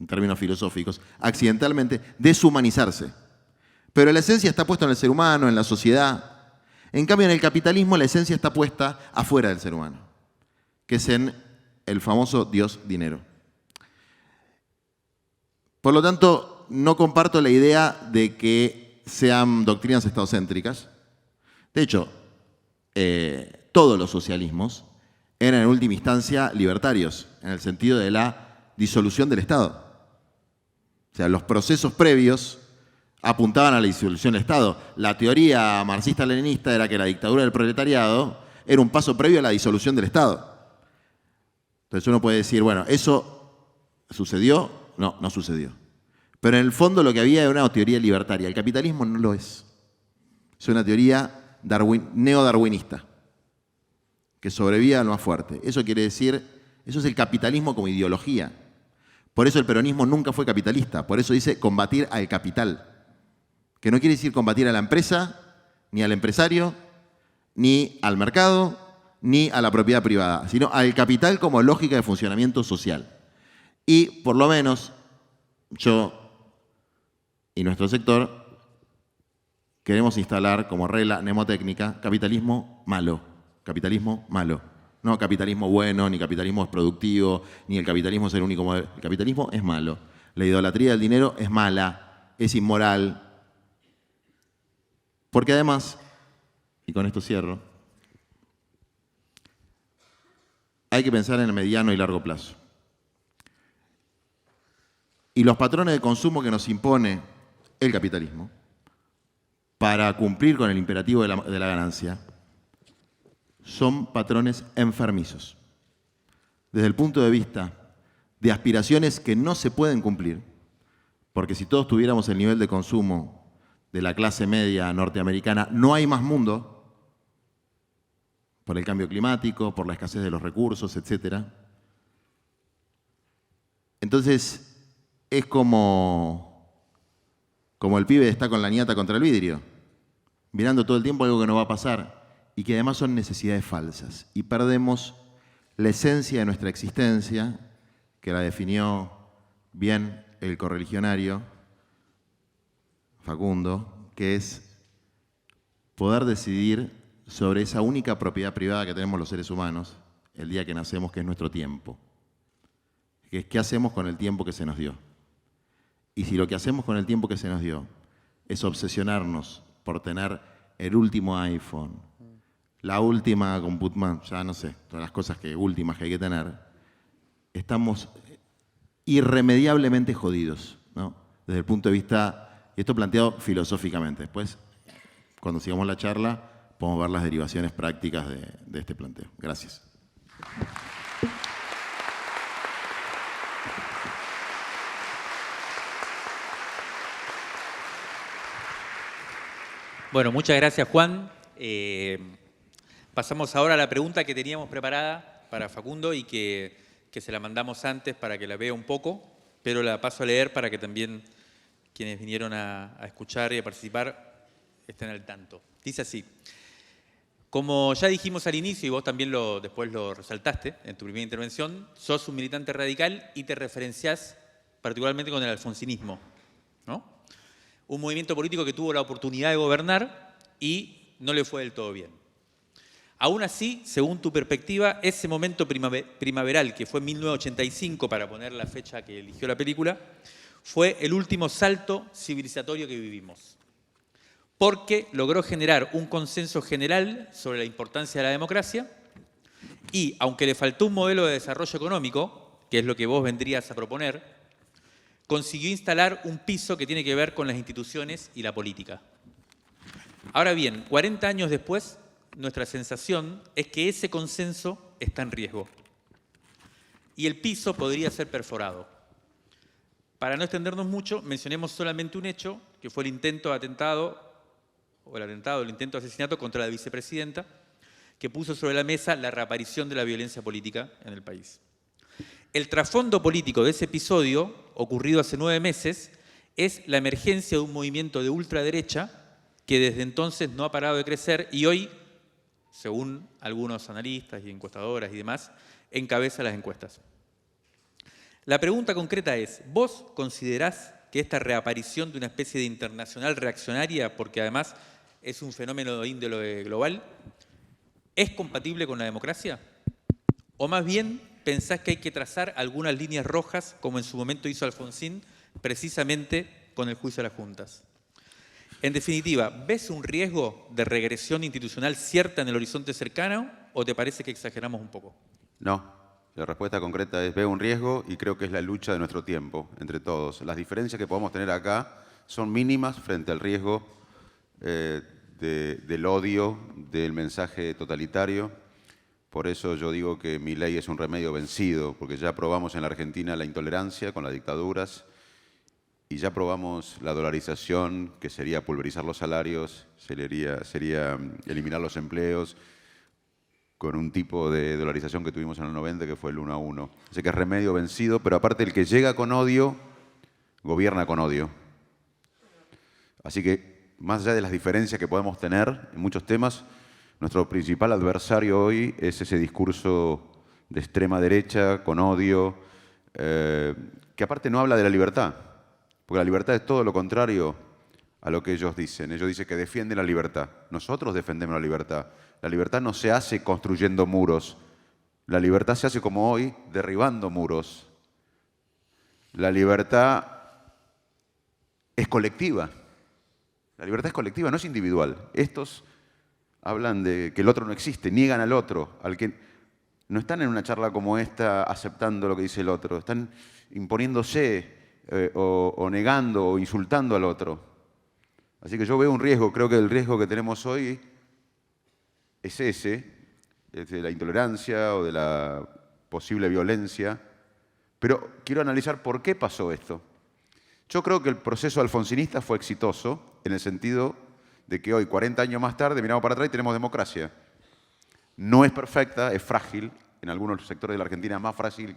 en términos filosóficos, accidentalmente deshumanizarse. Pero la esencia está puesta en el ser humano, en la sociedad. En cambio, en el capitalismo la esencia está puesta afuera del ser humano, que es en el famoso Dios dinero. Por lo tanto, no comparto la idea de que sean doctrinas estadocéntricas. De hecho, todos los socialismos eran en última instancia libertarios, en el sentido de la disolución del Estado. O sea, los procesos previos apuntaban a la disolución del Estado. La teoría marxista-leninista era que la dictadura del proletariado era un paso previo a la disolución del Estado. Entonces uno puede decir, bueno, ¿eso sucedió? No, no sucedió. Pero en el fondo lo que había era una teoría libertaria. El capitalismo no lo es. Es una teoría neodarwinista, que sobrevive al más fuerte. Eso quiere decir, eso es el capitalismo como ideología. Por eso el peronismo nunca fue capitalista. Por eso dice combatir al capital. Que no quiere decir combatir a la empresa, ni al empresario, ni al mercado, ni a la propiedad privada, sino al capital como lógica de funcionamiento social. Y por lo menos yo y nuestro sector queremos instalar como regla mnemotécnica capitalismo malo. Capitalismo malo. No capitalismo bueno, ni capitalismo productivo, ni el capitalismo es el único modelo. El capitalismo es malo. La idolatría del dinero es mala, es inmoral. Porque además, y con esto cierro, hay que pensar en el mediano y largo plazo. Y los patrones de consumo que nos impone el capitalismo para cumplir con el imperativo de la ganancia son patrones enfermizos. Desde el punto de vista de aspiraciones que no se pueden cumplir, porque si todos tuviéramos el nivel de consumo de la clase media norteamericana, no hay más mundo, por el cambio climático, por la escasez de los recursos, etc. Entonces, es como el pibe está con la ñata contra el vidrio, mirando todo el tiempo algo que no va a pasar, y que además son necesidades falsas. Y perdemos la esencia de nuestra existencia, que la definió bien el correligionario Facundo, que es poder decidir sobre esa única propiedad privada que tenemos los seres humanos el día que nacemos, que es nuestro tiempo. Que es qué hacemos con el tiempo que se nos dio. Y si lo que hacemos con el tiempo que se nos dio es obsesionarnos por tener el último iPhone, la última computadora, ya no sé, todas las cosas últimas que hay que tener, estamos irremediablemente jodidos, ¿no? Desde el punto de vista, y esto planteado filosóficamente. Después, cuando sigamos la charla, podemos ver las derivaciones prácticas de este planteo. Gracias. Bueno, muchas gracias, Juan. Pasamos ahora a la pregunta que teníamos preparada para Facundo y que se la mandamos antes para que la vea un poco, pero la paso a leer para que también quienes vinieron a escuchar y a participar estén al tanto. Dice así: como ya dijimos al inicio y vos también después lo resaltaste en tu primera intervención, sos un militante radical y te referenciás particularmente con el alfonsinismo, ¿no? Un movimiento político que tuvo la oportunidad de gobernar y no le fue del todo bien. Aún así, según tu perspectiva, ese momento primaveral, que fue en 1985, para poner la fecha que eligió la película, fue el último salto civilizatorio que vivimos, porque logró generar un consenso general sobre la importancia de la democracia y, aunque le faltó un modelo de desarrollo económico, que es lo que vos vendrías a proponer, consiguió instalar un piso que tiene que ver con las instituciones y la política. Ahora bien, 40 años después, nuestra sensación es que ese consenso está en riesgo y el piso podría ser perforado. Para no extendernos mucho, mencionemos solamente un hecho, que fue el intento de el intento de asesinato contra la vicepresidenta, que puso sobre la mesa la reaparición de la violencia política en el país. El trasfondo político de ese episodio, ocurrido hace 9 meses, es la emergencia de un movimiento de ultraderecha que desde entonces no ha parado de crecer y hoy, según algunos analistas y encuestadoras y demás, encabeza las encuestas. La pregunta concreta es, ¿vos considerás que esta reaparición de una especie de internacional reaccionaria, porque además es un fenómeno de índole global, es compatible con la democracia? ¿O más bien pensás que hay que trazar algunas líneas rojas, como en su momento hizo Alfonsín, precisamente con el juicio a las juntas? En definitiva, ¿ves un riesgo de regresión institucional cierta en el horizonte cercano o te parece que exageramos un poco? No. La respuesta concreta es, veo un riesgo y creo que es la lucha de nuestro tiempo, entre todos. Las diferencias que podemos tener acá son mínimas frente al riesgo del odio, del mensaje totalitario. Por eso yo digo que mi ley es un remedio vencido, porque ya probamos en la Argentina la intolerancia con las dictaduras y ya probamos la dolarización, que sería pulverizar los salarios, sería eliminar los empleos, con un tipo de dolarización que tuvimos en el 90, que fue el 1 a 1. Así que es remedio vencido, pero aparte el que llega con odio, gobierna con odio. Así que, más allá de las diferencias que podemos tener en muchos temas, nuestro principal adversario hoy es ese discurso de extrema derecha, con odio, que aparte no habla de la libertad, porque la libertad es todo lo contrario a lo que ellos dicen. Ellos dicen que defienden la libertad. Nosotros defendemos la libertad. La libertad no se hace construyendo muros. La libertad se hace como hoy, derribando muros. La libertad es colectiva. La libertad es colectiva, no es individual. Estos hablan de que el otro no existe, niegan al otro. No están en una charla como esta aceptando lo que dice el otro. Están imponiéndose o negando o insultando al otro. Así que yo veo un riesgo. Creo que el riesgo que tenemos hoy es ese, es de la intolerancia o de la posible violencia, pero quiero analizar por qué pasó esto. Yo creo que el proceso alfonsinista fue exitoso en el sentido de que hoy, 40 años más tarde, miramos para atrás y tenemos democracia. No es perfecta, es frágil, en algunos sectores de la Argentina más frágil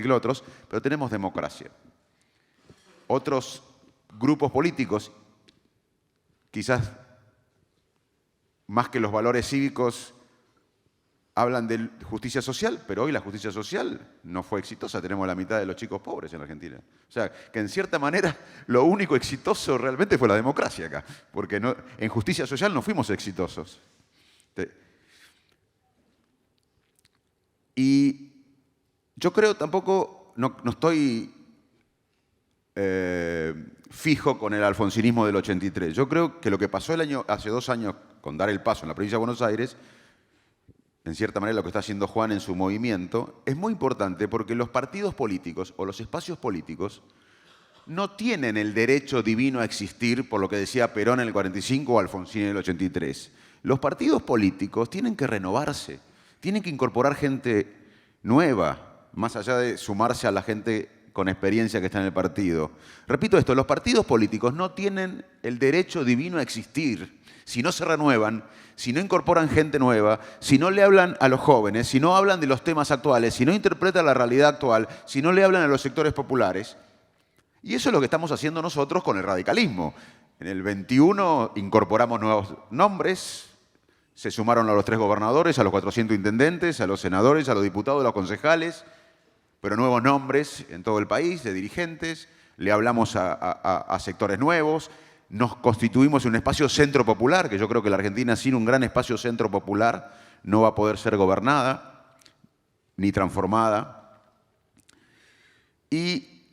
que otros, pero tenemos democracia. Otros grupos políticos, quizás más que los valores cívicos, hablan de justicia social, pero hoy la justicia social no fue exitosa. Tenemos la mitad de los chicos pobres en la Argentina. O sea, que en cierta manera lo único exitoso realmente fue la democracia acá, porque en justicia social no fuimos exitosos. Y yo creo tampoco, no estoy fijo con el alfonsinismo del 83. Yo creo que lo que pasó hace 2 años con dar el paso en la provincia de Buenos Aires, en cierta manera lo que está haciendo Juan en su movimiento, es muy importante porque los partidos políticos o los espacios políticos no tienen el derecho divino a existir por lo que decía Perón en el 45 o Alfonsín en el 83. Los partidos políticos tienen que renovarse, tienen que incorporar gente nueva, más allá de sumarse a la gente con experiencia que está en el partido. Repito esto, los partidos políticos no tienen el derecho divino a existir si no se renuevan, si no incorporan gente nueva, si no le hablan a los jóvenes, si no hablan de los temas actuales, si no interpretan la realidad actual, si no le hablan a los sectores populares. Y eso es lo que estamos haciendo nosotros con el radicalismo. En el 21 incorporamos nuevos nombres, se sumaron a los 3 gobernadores, a los 400 intendentes, a los senadores, a los diputados, a los concejales, pero nuevos nombres en todo el país de dirigentes, le hablamos a sectores nuevos, nos constituimos en un espacio centro popular, que yo creo que la Argentina sin un gran espacio centro popular no va a poder ser gobernada ni transformada. ¿Y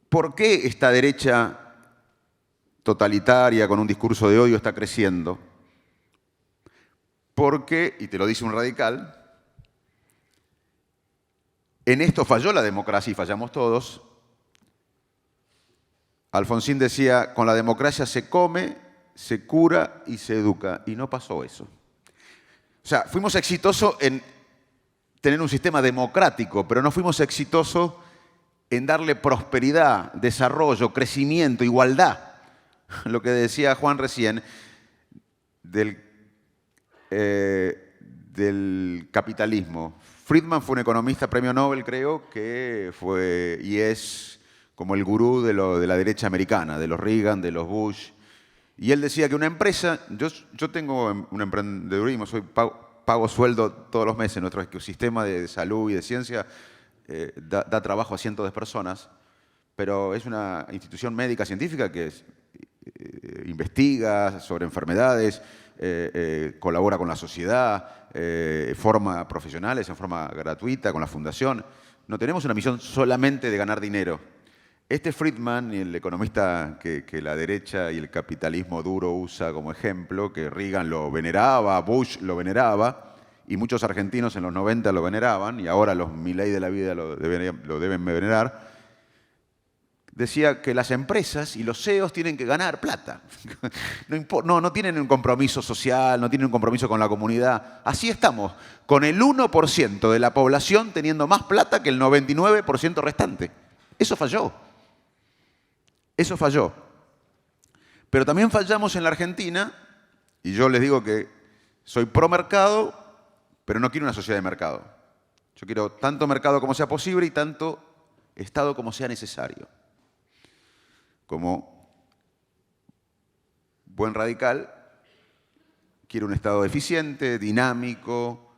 por qué esta derecha totalitaria con un discurso de odio está creciendo? Porque, y te lo dice un radical, En esto falló la democracia y fallamos todos. Alfonsín decía, con la democracia se come, se cura y se educa. Y no pasó eso. O sea, fuimos exitosos en tener un sistema democrático, pero no fuimos exitosos en darle prosperidad, desarrollo, crecimiento, igualdad. Lo que decía Juan recién del capitalismo. Friedman fue un economista premio Nobel, creo, que fue y es como el gurú de la derecha americana, de los Reagan, de los Bush. Y él decía que una empresa, yo tengo un emprendedurismo, pago sueldo todos los meses, nuestro ecosistema de salud y de ciencia da trabajo a cientos de personas, pero es una institución médica científica que investiga sobre enfermedades, colabora con la sociedad, forma profesionales en forma gratuita con la fundación. No tenemos una misión solamente de ganar dinero. Este Friedman, el economista que la derecha y el capitalismo duro usa como ejemplo, que Reagan lo veneraba, Bush lo veneraba, y muchos argentinos en los 90 lo veneraban, y ahora los Milei de la vida lo deben venerar, decía que las empresas y los CEOs tienen que ganar plata. No tienen un compromiso social, no tienen un compromiso con la comunidad. Así estamos, con el 1% de la población teniendo más plata que el 99% restante. Eso falló. Eso falló. Pero también fallamos en la Argentina, y yo les digo que soy pro mercado, pero no quiero una sociedad de mercado. Yo quiero tanto mercado como sea posible y tanto Estado como sea necesario. Como buen radical, quiero un Estado eficiente, dinámico,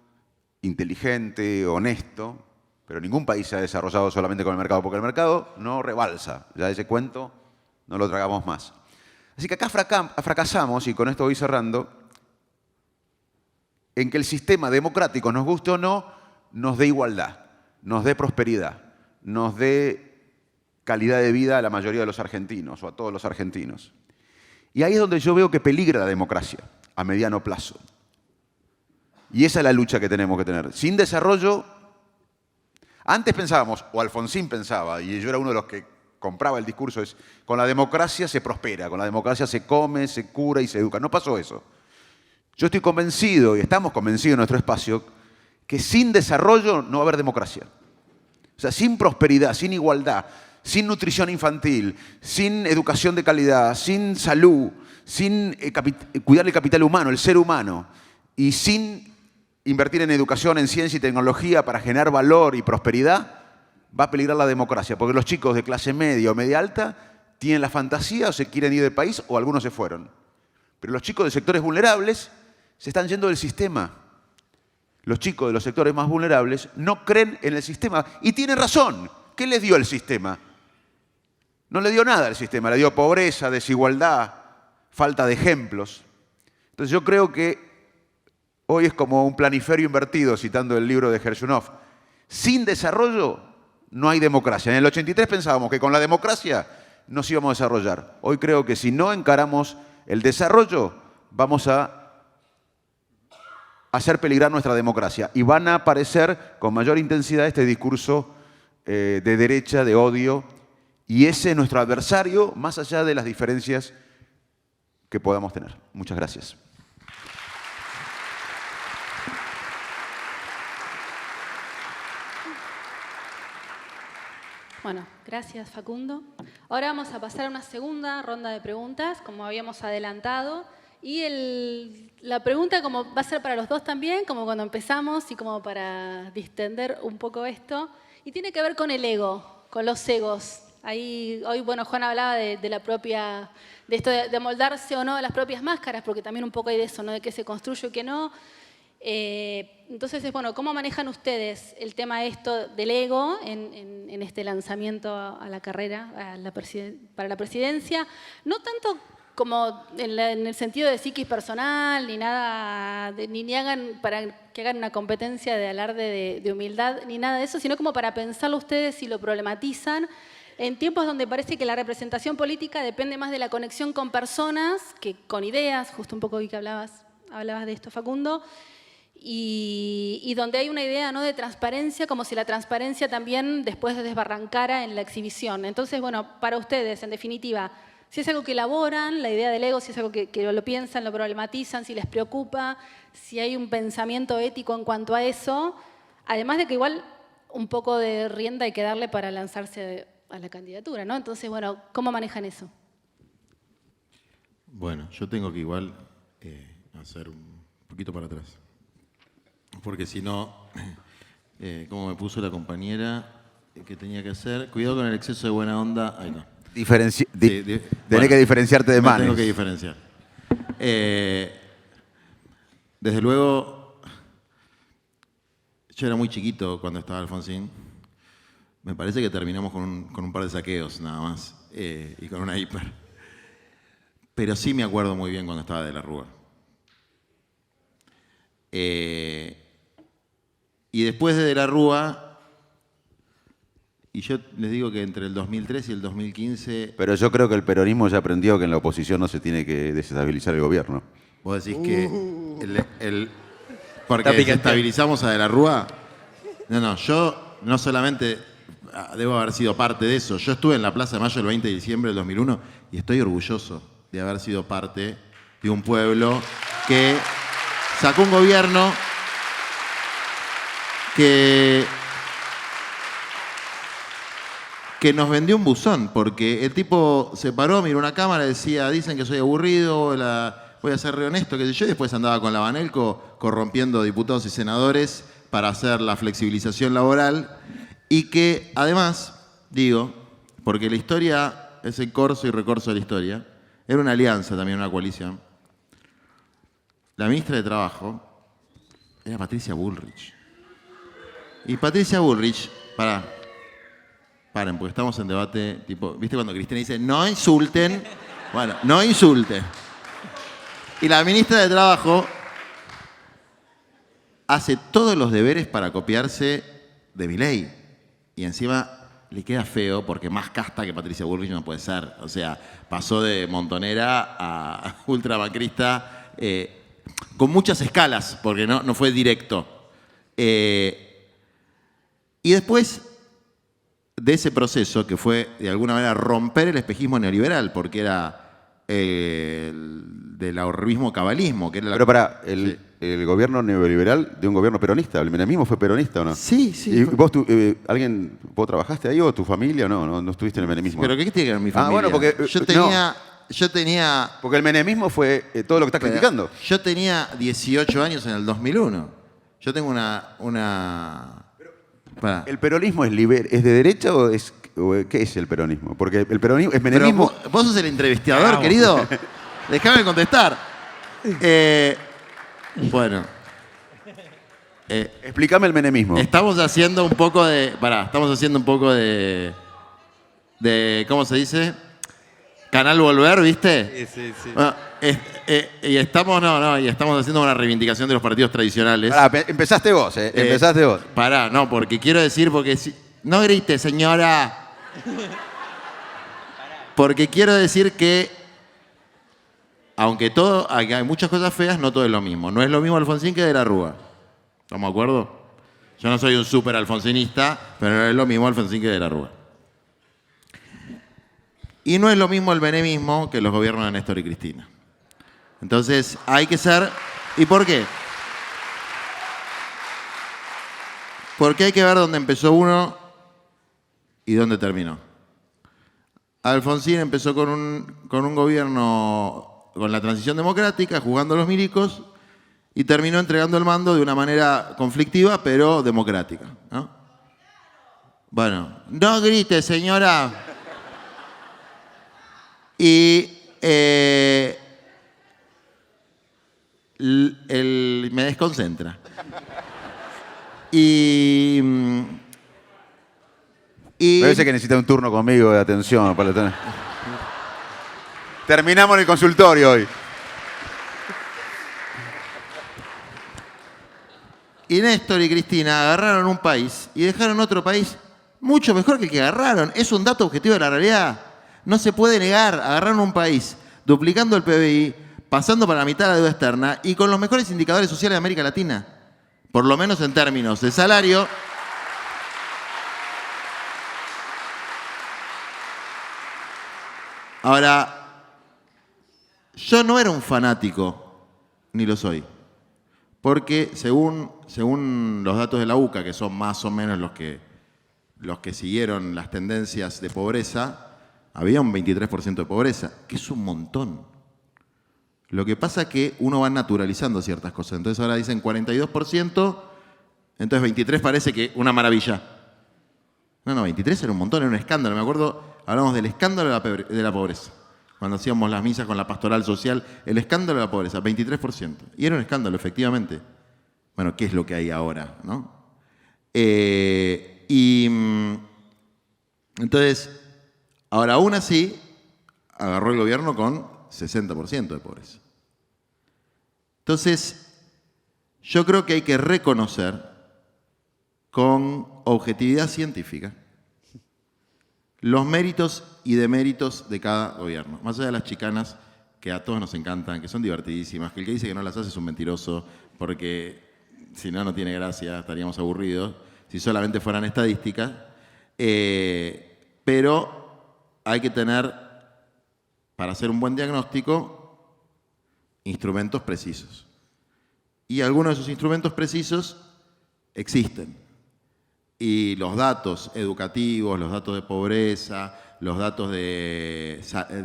inteligente, honesto, pero ningún país se ha desarrollado solamente con el mercado, porque el mercado no rebalsa. Ya ese cuento no lo tragamos más. Así que acá fracasamos, y con esto voy cerrando, en que el sistema democrático, nos guste o no, nos dé igualdad, nos dé prosperidad, nos dé calidad de vida a la mayoría de los argentinos o a todos los argentinos. Y ahí es donde yo veo que peligra la democracia a mediano plazo. Y esa es la lucha que tenemos que tener. Sin desarrollo, antes pensábamos, o Alfonsín pensaba, y yo era uno de los que compraba el discurso, es con la democracia se prospera, con la democracia se come, se cura y se educa. No pasó eso. Yo estoy convencido, y estamos convencidos en nuestro espacio, que sin desarrollo no va a haber democracia. O sea, sin prosperidad, sin igualdad, sin nutrición infantil, sin educación de calidad, sin salud, sin cuidar el capital humano, el ser humano, y sin invertir en educación, en ciencia y tecnología para generar valor y prosperidad, va a peligrar la democracia, porque los chicos de clase media o media alta tienen la fantasía o se quieren ir del país o algunos se fueron. Pero los chicos de sectores vulnerables se están yendo del sistema. Los chicos de los sectores más vulnerables no creen en el sistema y tienen razón. ¿Qué les dio el sistema? No le dio nada al sistema, le dio pobreza, desigualdad, falta de ejemplos. Entonces yo creo que hoy es como un planiferio invertido, citando el libro de Gershunov. Sin desarrollo no hay democracia. En el 83 pensábamos que con la democracia nos íbamos a desarrollar. Hoy creo que si no encaramos el desarrollo, vamos a hacer peligrar nuestra democracia. Y van a aparecer con mayor intensidad este discurso de derecha, de odio, y ese es nuestro adversario, más allá de las diferencias que podamos tener. Muchas gracias. Bueno, gracias Facundo. Ahora vamos a pasar a una segunda ronda de preguntas, como habíamos adelantado. Y la pregunta como va a ser para los dos también, como cuando empezamos y como para distender un poco esto. Y tiene que ver con el ego, con los egos. Ahí, hoy, bueno, Juan hablaba de esto de moldarse o no de las propias máscaras, porque también un poco hay de eso, ¿no? De qué se construye y qué no. Entonces, bueno, ¿cómo manejan ustedes el tema esto del ego en este lanzamiento a la carrera para la presidencia? No tanto como en el sentido de psiquis personal, ni nada, ni hagan para que hagan una competencia de alarde de humildad, ni nada de eso, sino como para pensarlo ustedes si lo problematizan en tiempos donde parece que la representación política depende más de la conexión con personas que con ideas, justo un poco hoy que hablabas de esto, Facundo, y donde hay una idea, ¿no?, de transparencia, como si la transparencia también después desbarrancara en la exhibición. Entonces, bueno, para ustedes, en definitiva, si es algo que elaboran, la idea del ego, si es algo que lo piensan, lo problematizan, si les preocupa, si hay un pensamiento ético en cuanto a eso, además de que igual un poco de rienda hay que darle para lanzarse a la candidatura, ¿no? Entonces, bueno, ¿cómo manejan eso? Bueno, yo tengo que igual hacer un poquito para atrás. Porque si no, como me puso la compañera que tenía que hacer, cuidado con el exceso de buena onda. Ahí no. Tenés que diferenciarte de Manes. Tengo que diferenciar. Desde luego, yo era muy chiquito cuando estaba Alfonsín. Me parece que terminamos con un par de saqueos nada más y con una hiper. Pero sí me acuerdo muy bien cuando estaba de la Rúa. Y después de la Rúa, y yo les digo que entre el 2003 y el 2015... Pero yo creo que el peronismo ya aprendió que en la oposición no se tiene que desestabilizar el gobierno. Vos decís que porque desestabilizamos a De la Rúa. No, yo no solamente debo haber sido parte de eso. Yo estuve en la Plaza de Mayo el 20 de diciembre del 2001 y estoy orgulloso de haber sido parte de un pueblo que sacó un gobierno que nos vendió un buzón, porque el tipo se paró, miró una cámara y decía, dicen que soy aburrido, voy a ser re honesto, qué sé yo, y después andaba con la Banelco corrompiendo diputados y senadores para hacer la flexibilización laboral, y que además, digo, porque la historia es el corso y recorso de la historia, era una alianza también, una coalición. La ministra de Trabajo era Patricia Bullrich. Y Patricia Bullrich, paren, porque estamos en debate, tipo, ¿viste cuando Cristina dice, no insulten? Bueno, no insulten. Y la ministra de Trabajo hace todos los deberes para copiarse de Milei. Y encima le queda feo porque más casta que Patricia Bullrich no puede ser. O sea, pasó de montonera a ultramacrista con muchas escalas, porque no fue directo. Y después de ese proceso, que fue de alguna manera romper el espejismo neoliberal, porque era del ahorrismo cabalismo. Que era Pero para el gobierno neoliberal de un gobierno peronista, ¿el menemismo fue peronista o no? Sí. ¿Y vos, vos trabajaste ahí o tu familia o no estuviste en el menemismo? ¿Pero qué tiene que ver mi familia? Bueno, porque yo tenía... Porque el menemismo fue todo lo que estás criticando. Yo tenía 18 años en el 2001. Yo tengo ¿El peronismo es de derecha o qué es el peronismo? Porque el peronismo es menemismo. Pero vos sos el entrevistador, querido. Déjame contestar. Bueno. Explícame el menemismo. Estamos haciendo un poco de... ¿cómo se dice? Canal Volver, ¿viste? Sí. Bueno, y estamos haciendo una reivindicación de los partidos tradicionales. Empezaste vos, empezaste vos. No, porque quiero decir, no grite, señora. Porque quiero decir que, aunque hay muchas cosas feas, no todo es lo mismo. No es lo mismo Alfonsín que De la Rúa. ¿Estamos de acuerdo? Yo no soy un súper alfonsinista, pero no es lo mismo Alfonsín que De la Rúa. Y no es lo mismo el menemismo que los gobiernos de Néstor y Cristina. Entonces, hay que ser... ¿Y por qué? Porque hay que ver dónde empezó uno y dónde terminó. Alfonsín empezó con un gobierno con la transición democrática, jugando a los milicos, y terminó entregando el mando de una manera conflictiva, pero democrática, ¿no? Bueno, no grite, señora. Y me desconcentra. Parece que necesita un turno conmigo de atención. Terminamos en el consultorio hoy. Y Néstor y Cristina agarraron un país y dejaron otro país mucho mejor que el que agarraron. Es un dato objetivo de la realidad. No se puede negar. Agarraron un país duplicando el PBI, pasando para la mitad de la deuda externa y con los mejores indicadores sociales de América Latina. por lo menos en términos de salario. Ahora, yo no era un fanático, ni lo soy, porque según los datos de la UCA, que son más o menos los que siguieron las tendencias de pobreza, había un 23% de pobreza, que es un montón. Lo que pasa es que uno va naturalizando ciertas cosas. Entonces ahora dicen 42%, entonces 23 parece que una maravilla. No, 23 era un montón, era un escándalo. Me acuerdo, hablamos del escándalo de la pobreza. Cuando hacíamos las misas con la pastoral social, el escándalo de la pobreza, 23%. Y era un escándalo, efectivamente. Bueno, ¿qué es lo que hay ahora, no? Entonces, ahora aún así, agarró el gobierno con 60% de pobreza. Entonces, yo creo que hay que reconocer con objetividad científica los méritos y deméritos de cada gobierno. Más allá de las chicanas que a todos nos encantan, que son divertidísimas, que el que dice que no las hace es un mentiroso, porque si no, no tiene gracia, estaríamos aburridos, si solamente fueran estadísticas. Pero hay que tener, para hacer un buen diagnóstico, instrumentos precisos. Y algunos de esos instrumentos precisos existen. Y los datos educativos, los datos de pobreza, los datos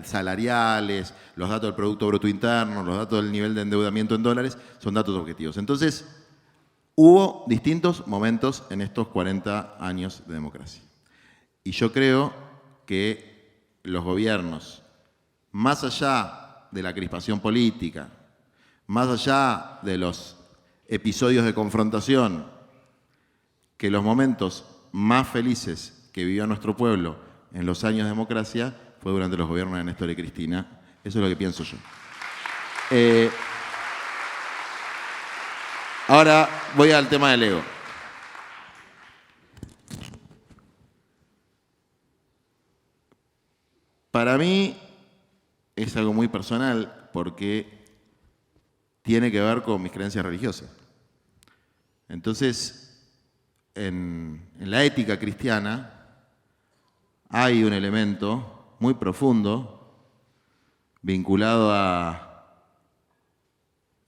salariales, los datos del Producto Bruto Interno, los datos del nivel de endeudamiento en dólares, son datos objetivos. Entonces, hubo distintos momentos en estos 40 años de democracia. Y yo creo que los gobiernos, más allá de la crispación política, más allá de los episodios de confrontación, que los momentos más felices que vivió nuestro pueblo en los años de democracia fue durante los gobiernos de Néstor y Cristina. Eso es lo que pienso yo. Ahora voy al tema del ego. Para mí es algo muy personal porque tiene que ver con mis creencias religiosas. Entonces, en la ética cristiana hay un elemento muy profundo vinculado a,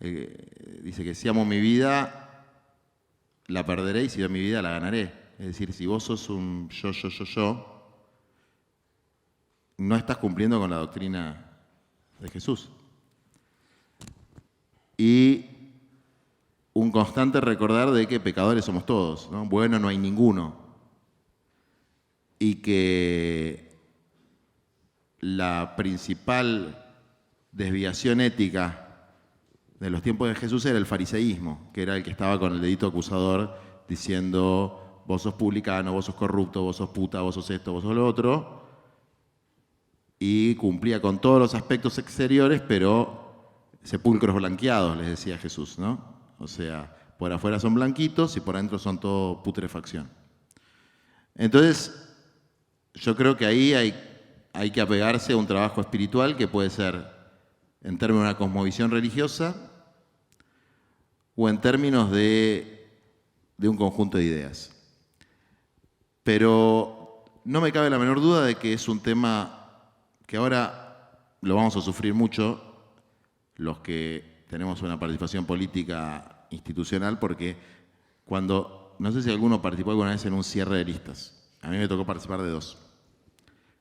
dice que si amo mi vida, la perderé, y si amo mi vida, la ganaré. Es decir, si vos sos un yo, no estás cumpliendo con la doctrina de Jesús. Y un constante recordar de que pecadores somos todos, ¿no? Bueno, no hay ninguno. Y que la principal desviación ética de los tiempos de Jesús era el fariseísmo, que era el que estaba con el dedito acusador diciendo: vos sos publicano, vos sos corrupto, vos sos puta, vos sos esto, vos sos lo otro. Y cumplía con todos los aspectos exteriores, pero sepulcros blanqueados, les decía Jesús, ¿no? O sea, por afuera son blanquitos y por adentro son todo putrefacción. Entonces, yo creo que ahí hay que apegarse a un trabajo espiritual que puede ser en términos de una cosmovisión religiosa o en términos de un conjunto de ideas. Pero no me cabe la menor duda de que es un tema que ahora lo vamos a sufrir mucho los que tenemos una participación política institucional, porque no sé si alguno participó alguna vez en un cierre de listas. A mí me tocó participar de 2.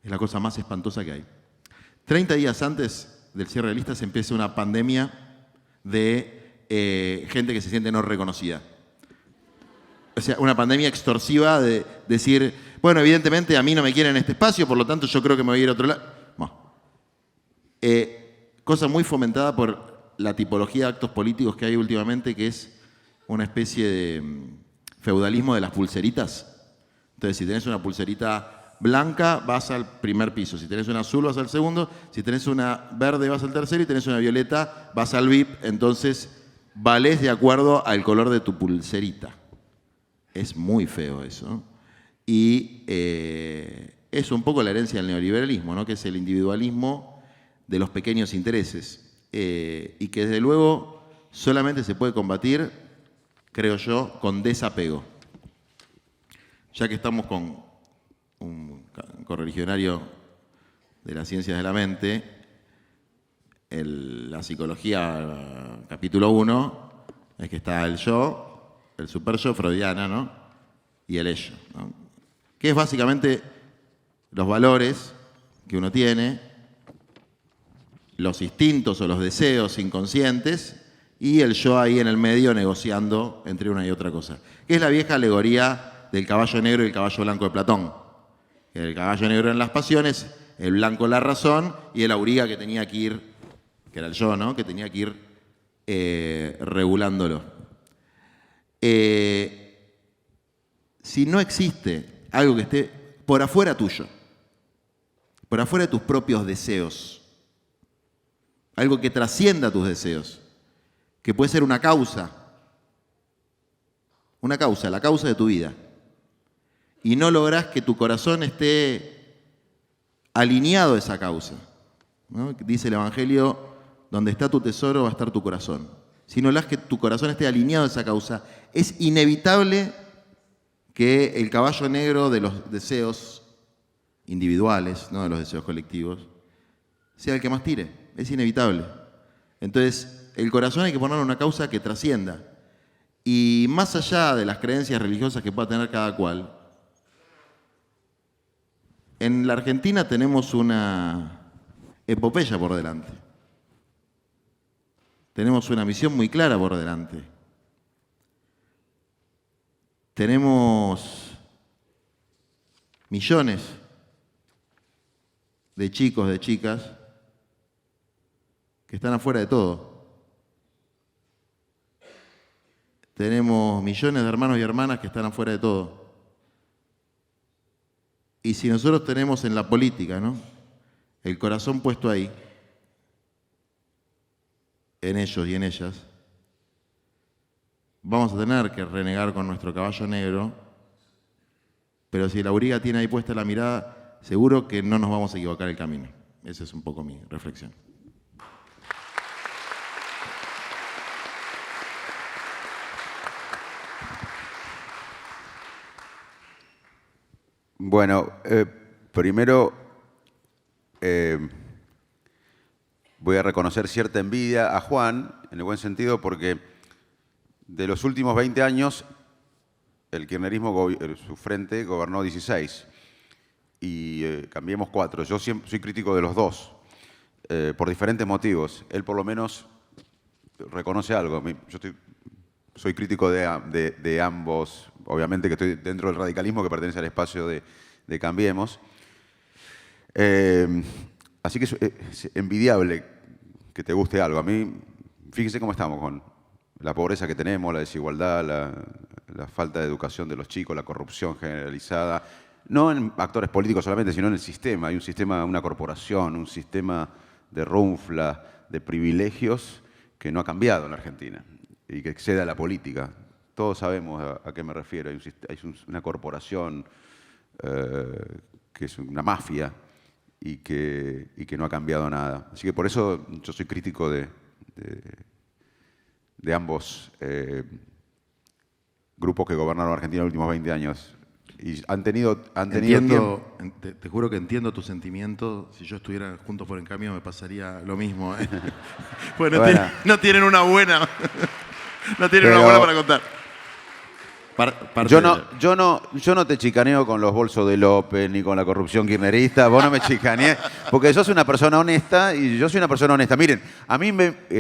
Es la cosa más espantosa que hay. 30 días antes del cierre de listas empieza una pandemia de gente que se siente no reconocida. O sea, una pandemia extorsiva de decir, bueno, evidentemente a mí no me quieren en este espacio, por lo tanto yo creo que me voy a ir a otro lado. Cosa muy fomentada por la tipología de actos políticos que hay últimamente, que es una especie de feudalismo de las pulseritas. Entonces, si tenés una pulserita blanca, vas al primer piso. Si tenés una azul, vas al segundo. Si tenés una verde, vas al tercero. Y tenés una violeta, vas al VIP. Entonces, valés de acuerdo al color de tu pulserita. Es muy feo eso. Y es un poco la herencia del neoliberalismo, ¿no? Que es el individualismo de los pequeños intereses, y que desde luego solamente se puede combatir creo yo, con desapego. Ya que estamos con un correligionario de las ciencias de la mente, la psicología, capítulo 1, es que está el yo, el super yo freudiana, ¿no? Y el ello, ¿no? Que es básicamente los valores que uno tiene, los instintos o los deseos inconscientes y el yo ahí en el medio negociando entre una y otra cosa. Que es la vieja alegoría del caballo negro y el caballo blanco de Platón. El caballo negro en las pasiones, el blanco en la razón y el auriga que tenía que ir, que era el yo, ¿no? Que tenía que ir regulándolo. Si no existe algo que esté por afuera tuyo, por afuera de tus propios deseos, algo que trascienda tus deseos, que puede ser una causa, la causa de tu vida, y no lográs que tu corazón esté alineado a esa causa, ¿no? Dice el Evangelio, donde está tu tesoro va a estar tu corazón. Si no lográs que tu corazón esté alineado a esa causa, es inevitable que el caballo negro de los deseos individuales, no de los deseos colectivos, sea el que más tire. Es inevitable. Entonces, el corazón hay que ponerle una causa que trascienda. Y más allá de las creencias religiosas que pueda tener cada cual, en la Argentina tenemos una epopeya por delante. Tenemos una misión muy clara por delante. Tenemos millones de chicos, de chicas, que están afuera de todo. Tenemos millones de hermanos y hermanas que están afuera de todo. Y si nosotros tenemos en la política, ¿no?, el corazón puesto ahí, en ellos y en ellas, vamos a tener que renegar con nuestro caballo negro, pero si la auriga tiene ahí puesta la mirada, seguro que no nos vamos a equivocar el camino. Esa es un poco mi reflexión. Bueno, primero voy a reconocer cierta envidia a Juan, en el buen sentido, porque de los últimos 20 años, el kirchnerismo, su frente, gobernó 16 y Cambiemos 4. Yo siempre soy crítico de los dos, por diferentes motivos. Él por lo menos reconoce algo. Yo soy crítico de ambos. Obviamente que estoy dentro del radicalismo que pertenece al espacio de Cambiemos. Así que es envidiable que te guste algo. A mí, fíjese cómo estamos con la pobreza que tenemos, la desigualdad, la falta de educación de los chicos, la corrupción generalizada. No en actores políticos solamente, sino en el sistema. Hay un sistema, una corporación, un sistema de runfla, de privilegios que no ha cambiado en la Argentina y que excede a la política. Todos sabemos a qué me refiero. Hay una corporación que es una mafia y que no ha cambiado nada. Así que por eso yo soy crítico de ambos grupos que gobernaron Argentina en los últimos 20 años. Y han tenido tiempo. Te juro que entiendo tu sentimiento. Si yo estuviera Juntos por el Cambio me pasaría lo mismo. Bueno, no tienen una buena. No tienen una buena para contar. Yo no te chicaneo con los bolsos de López ni con la corrupción kirchnerista. Vos no me chicaneés, porque sos una persona honesta y yo soy una persona honesta. Miren, a mí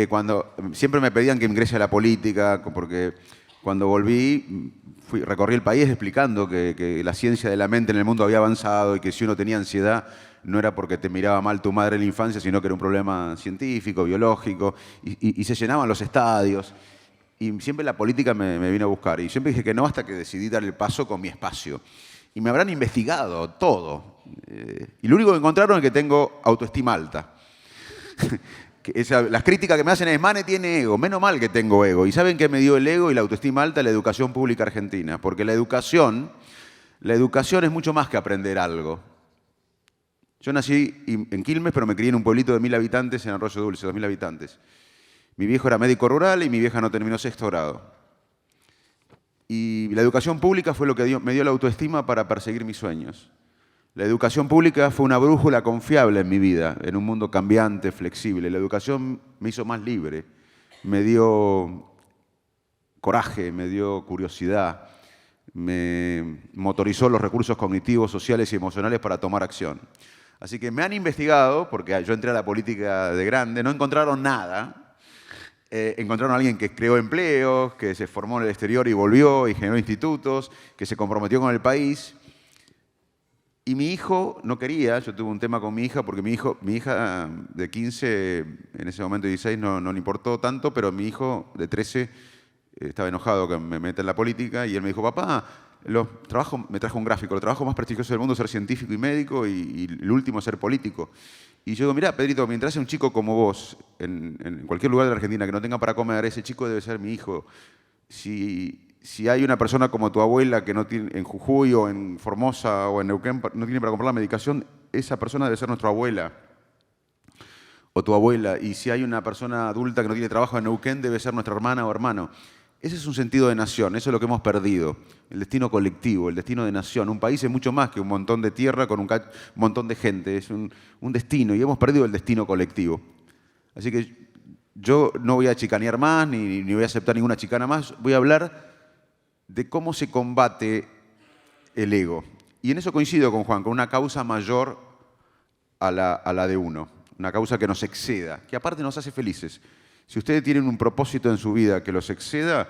cuando siempre me pedían que ingrese a la política, porque cuando volví recorrí el país explicando que la ciencia de la mente en el mundo había avanzado y que si uno tenía ansiedad no era porque te miraba mal tu madre en la infancia, sino que era un problema científico, biológico, y se llenaban los estadios. Y siempre la política me vino a buscar. Y siempre dije que no hasta que decidí dar el paso con mi espacio. Y me habrán investigado todo. Y lo único que encontraron es que tengo autoestima alta. Las críticas que me hacen es, Mane tiene ego. Menos mal que tengo ego. ¿Y saben qué me dio el ego y la autoestima alta? La educación pública argentina. Porque la educación es mucho más que aprender algo. Yo nací en Quilmes, pero me crié en un pueblito de 1000 habitantes en Arroyo Dulce, 2000 habitantes. Mi viejo era médico rural y mi vieja no terminó 6º grado. Y la educación pública fue lo que me dio la autoestima para perseguir mis sueños. La educación pública fue una brújula confiable en mi vida, en un mundo cambiante, flexible. La educación me hizo más libre, me dio coraje, me dio curiosidad, me motorizó los recursos cognitivos, sociales y emocionales para tomar acción. Así que me han investigado, porque yo entré a la política de grande, no encontraron nada. Encontraron a alguien que creó empleos, que se formó en el exterior y volvió y generó institutos, que se comprometió con el país. Y mi hijo no quería, yo tuve un tema con mi hija, porque mi hija de 15, en ese momento 16, no le importó tanto, pero mi hijo de 13 estaba enojado que me meta en la política y él me dijo, papá, me trajo un gráfico, el trabajo más prestigioso del mundo es ser científico y médico y el último es ser político. Y yo digo, mirá, Pedrito, mientras haya un chico como vos en cualquier lugar de la Argentina que no tenga para comer, ese chico debe ser mi hijo. Si hay una persona como tu abuela que no tiene, en Jujuy o en Formosa o en Neuquén no tiene para comprar la medicación, esa persona debe ser nuestra abuela o tu abuela. Y si hay una persona adulta que no tiene trabajo en Neuquén, debe ser nuestra hermana o hermano. Ese es un sentido de nación, eso es lo que hemos perdido, el destino colectivo, el destino de nación. Un país es mucho más que un montón de tierra con un montón de gente, es un destino y hemos perdido el destino colectivo. Así que yo no voy a chicanear más, ni voy a aceptar ninguna chicana más, voy a hablar de cómo se combate el ego. Y en eso coincido con Juan, con una causa mayor a la de uno, una causa que nos exceda, que aparte nos hace felices. Si ustedes tienen un propósito en su vida que los exceda,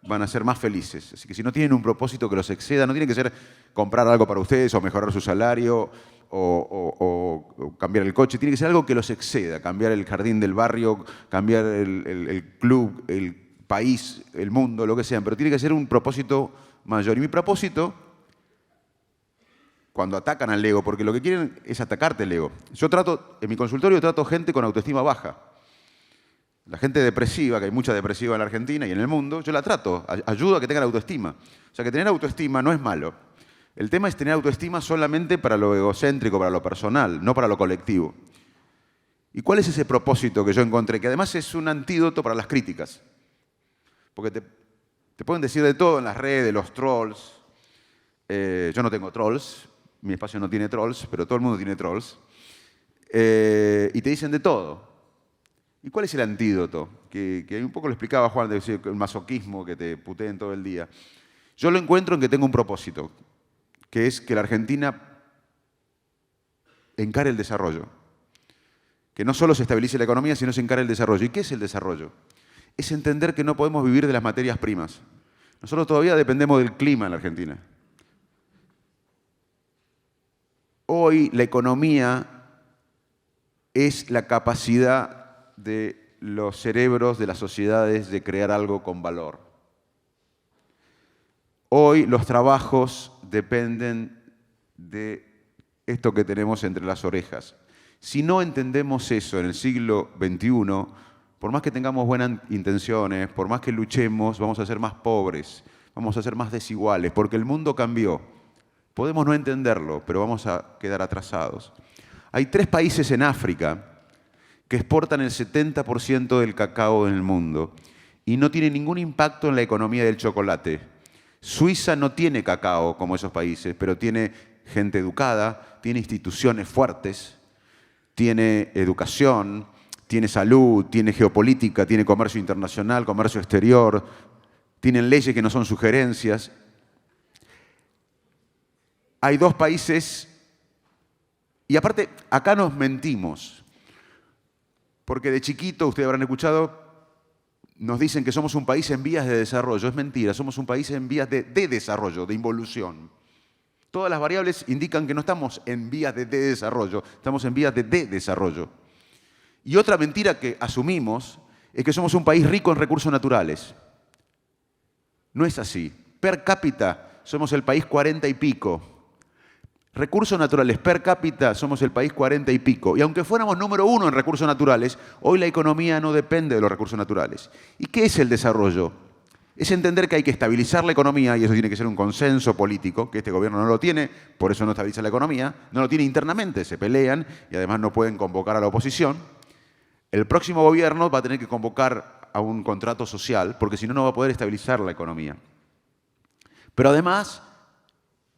van a ser más felices. Así que si no tienen un propósito que los exceda, no tiene que ser comprar algo para ustedes o mejorar su salario o cambiar el coche. Tiene que ser algo que los exceda, cambiar el jardín del barrio, cambiar el club, el país, el mundo, lo que sea. Pero tiene que ser un propósito mayor. Y mi propósito, cuando atacan al ego, porque lo que quieren es atacarte el ego. En mi consultorio trato gente con autoestima baja. La gente depresiva, que hay mucha depresiva en la Argentina y en el mundo, yo la trato, ayudo a que tengan autoestima. O sea, que tener autoestima no es malo. El tema es tener autoestima solamente para lo egocéntrico, para lo personal, no para lo colectivo. ¿Y cuál es ese propósito que yo encontré? Que además es un antídoto para las críticas. Porque te pueden decir de todo en las redes, los trolls. Yo no tengo trolls, mi espacio no tiene trolls, pero todo el mundo tiene trolls. Y te dicen de todo. ¿Y cuál es el antídoto? Que un poco lo explicaba Juan, el masoquismo que te puteen todo el día. Yo lo encuentro en que tengo un propósito, que es que la Argentina encare el desarrollo. Que no solo se estabilice la economía, sino se encare el desarrollo. ¿Y qué es el desarrollo? Es entender que no podemos vivir de las materias primas. Nosotros todavía dependemos del clima en la Argentina. Hoy la economía es la capacidad de los cerebros de las sociedades de crear algo con valor. Hoy los trabajos dependen de esto que tenemos entre las orejas. Si no entendemos eso en el siglo XXI, por más que tengamos buenas intenciones, por más que luchemos, vamos a ser más pobres, vamos a ser más desiguales, porque el mundo cambió. Podemos no entenderlo, pero vamos a quedar atrasados. Hay 3 países en África que exportan el 70% del cacao en el mundo y no tiene ningún impacto en la economía del chocolate. Suiza no tiene cacao como esos países, pero tiene gente educada, tiene instituciones fuertes, tiene educación, tiene salud, tiene geopolítica, tiene comercio internacional, comercio exterior, tienen leyes que no son sugerencias. Hay 2 países, y aparte, acá nos mentimos. Porque de chiquito, ustedes habrán escuchado, nos dicen que somos un país en vías de desarrollo. Es mentira, somos un país en vías de desarrollo, de involución. Todas las variables indican que no estamos en vías de desarrollo, estamos en vías de desarrollo. Y otra mentira que asumimos es que somos un país rico en recursos naturales. No es así. Per cápita somos el país 40 y pico. Recursos naturales per cápita somos el país 40 y pico. Y aunque fuéramos número 1 en recursos naturales, hoy la economía no depende de los recursos naturales. ¿Y qué es el desarrollo? Es entender que hay que estabilizar la economía, y eso tiene que ser un consenso político, que este gobierno no lo tiene, por eso no estabiliza la economía, no lo tiene internamente, se pelean y además no pueden convocar a la oposición. El próximo gobierno va a tener que convocar a un contrato social, porque si no, no va a poder estabilizar la economía. Pero además,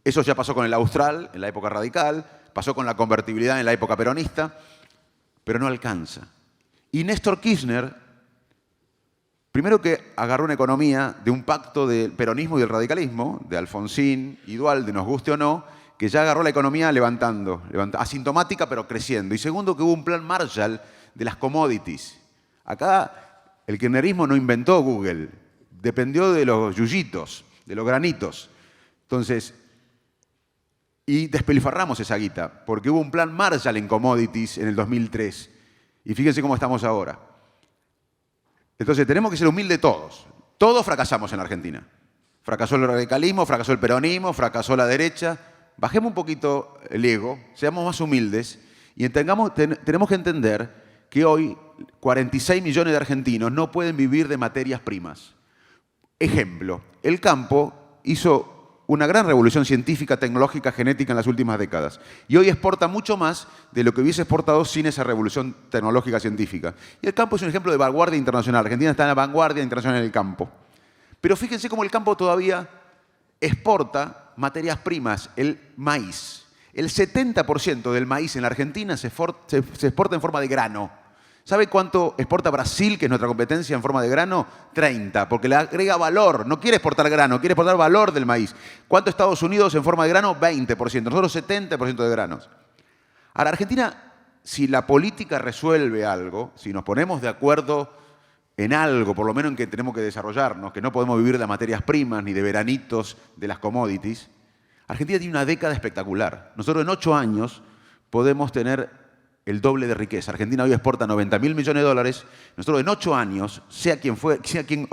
eso ya pasó con el austral en la época radical, pasó con la convertibilidad en la época peronista, pero no alcanza. Y Néstor Kirchner, primero que agarró una economía de un pacto del peronismo y del radicalismo, de Alfonsín y Duhalde, nos guste o no, que ya agarró la economía levantando, asintomática pero creciendo. Y segundo, que hubo un plan Marshall de las commodities. Acá el kirchnerismo no inventó Google, dependió de los yuyitos, de los granitos. Entonces, y despilfarramos esa guita, porque hubo un plan Marshall en commodities en el 2003. Y fíjense cómo estamos ahora. Entonces tenemos que ser humildes todos. Todos fracasamos en la Argentina. Fracasó el radicalismo, fracasó el peronismo, fracasó la derecha. Bajemos un poquito el ego, seamos más humildes y tenemos que entender que hoy 46 millones de argentinos no pueden vivir de materias primas. Ejemplo, el campo hizo una gran revolución científica, tecnológica, genética en las últimas décadas. Y hoy exporta mucho más de lo que hubiese exportado sin esa revolución tecnológica científica. Y el campo es un ejemplo de vanguardia internacional. Argentina está en la vanguardia internacional en el campo. Pero fíjense cómo el campo todavía exporta materias primas, el maíz. El 70% del maíz en la Argentina se exporta en forma de grano. ¿Sabe cuánto exporta Brasil, que es nuestra competencia en forma de grano? 30, porque le agrega valor. No quiere exportar grano, quiere exportar valor del maíz. ¿Cuánto Estados Unidos en forma de grano? 20%. Nosotros 70% de granos. Ahora, Argentina, si la política resuelve algo, si nos ponemos de acuerdo en algo, por lo menos en que tenemos que desarrollarnos, que no podemos vivir de materias primas ni de veranitos de las commodities, Argentina tiene una década espectacular. Nosotros en 8 años podemos tener el doble de riqueza. Argentina hoy exporta 90.000 millones de dólares. Nosotros en 8 años, sea quien,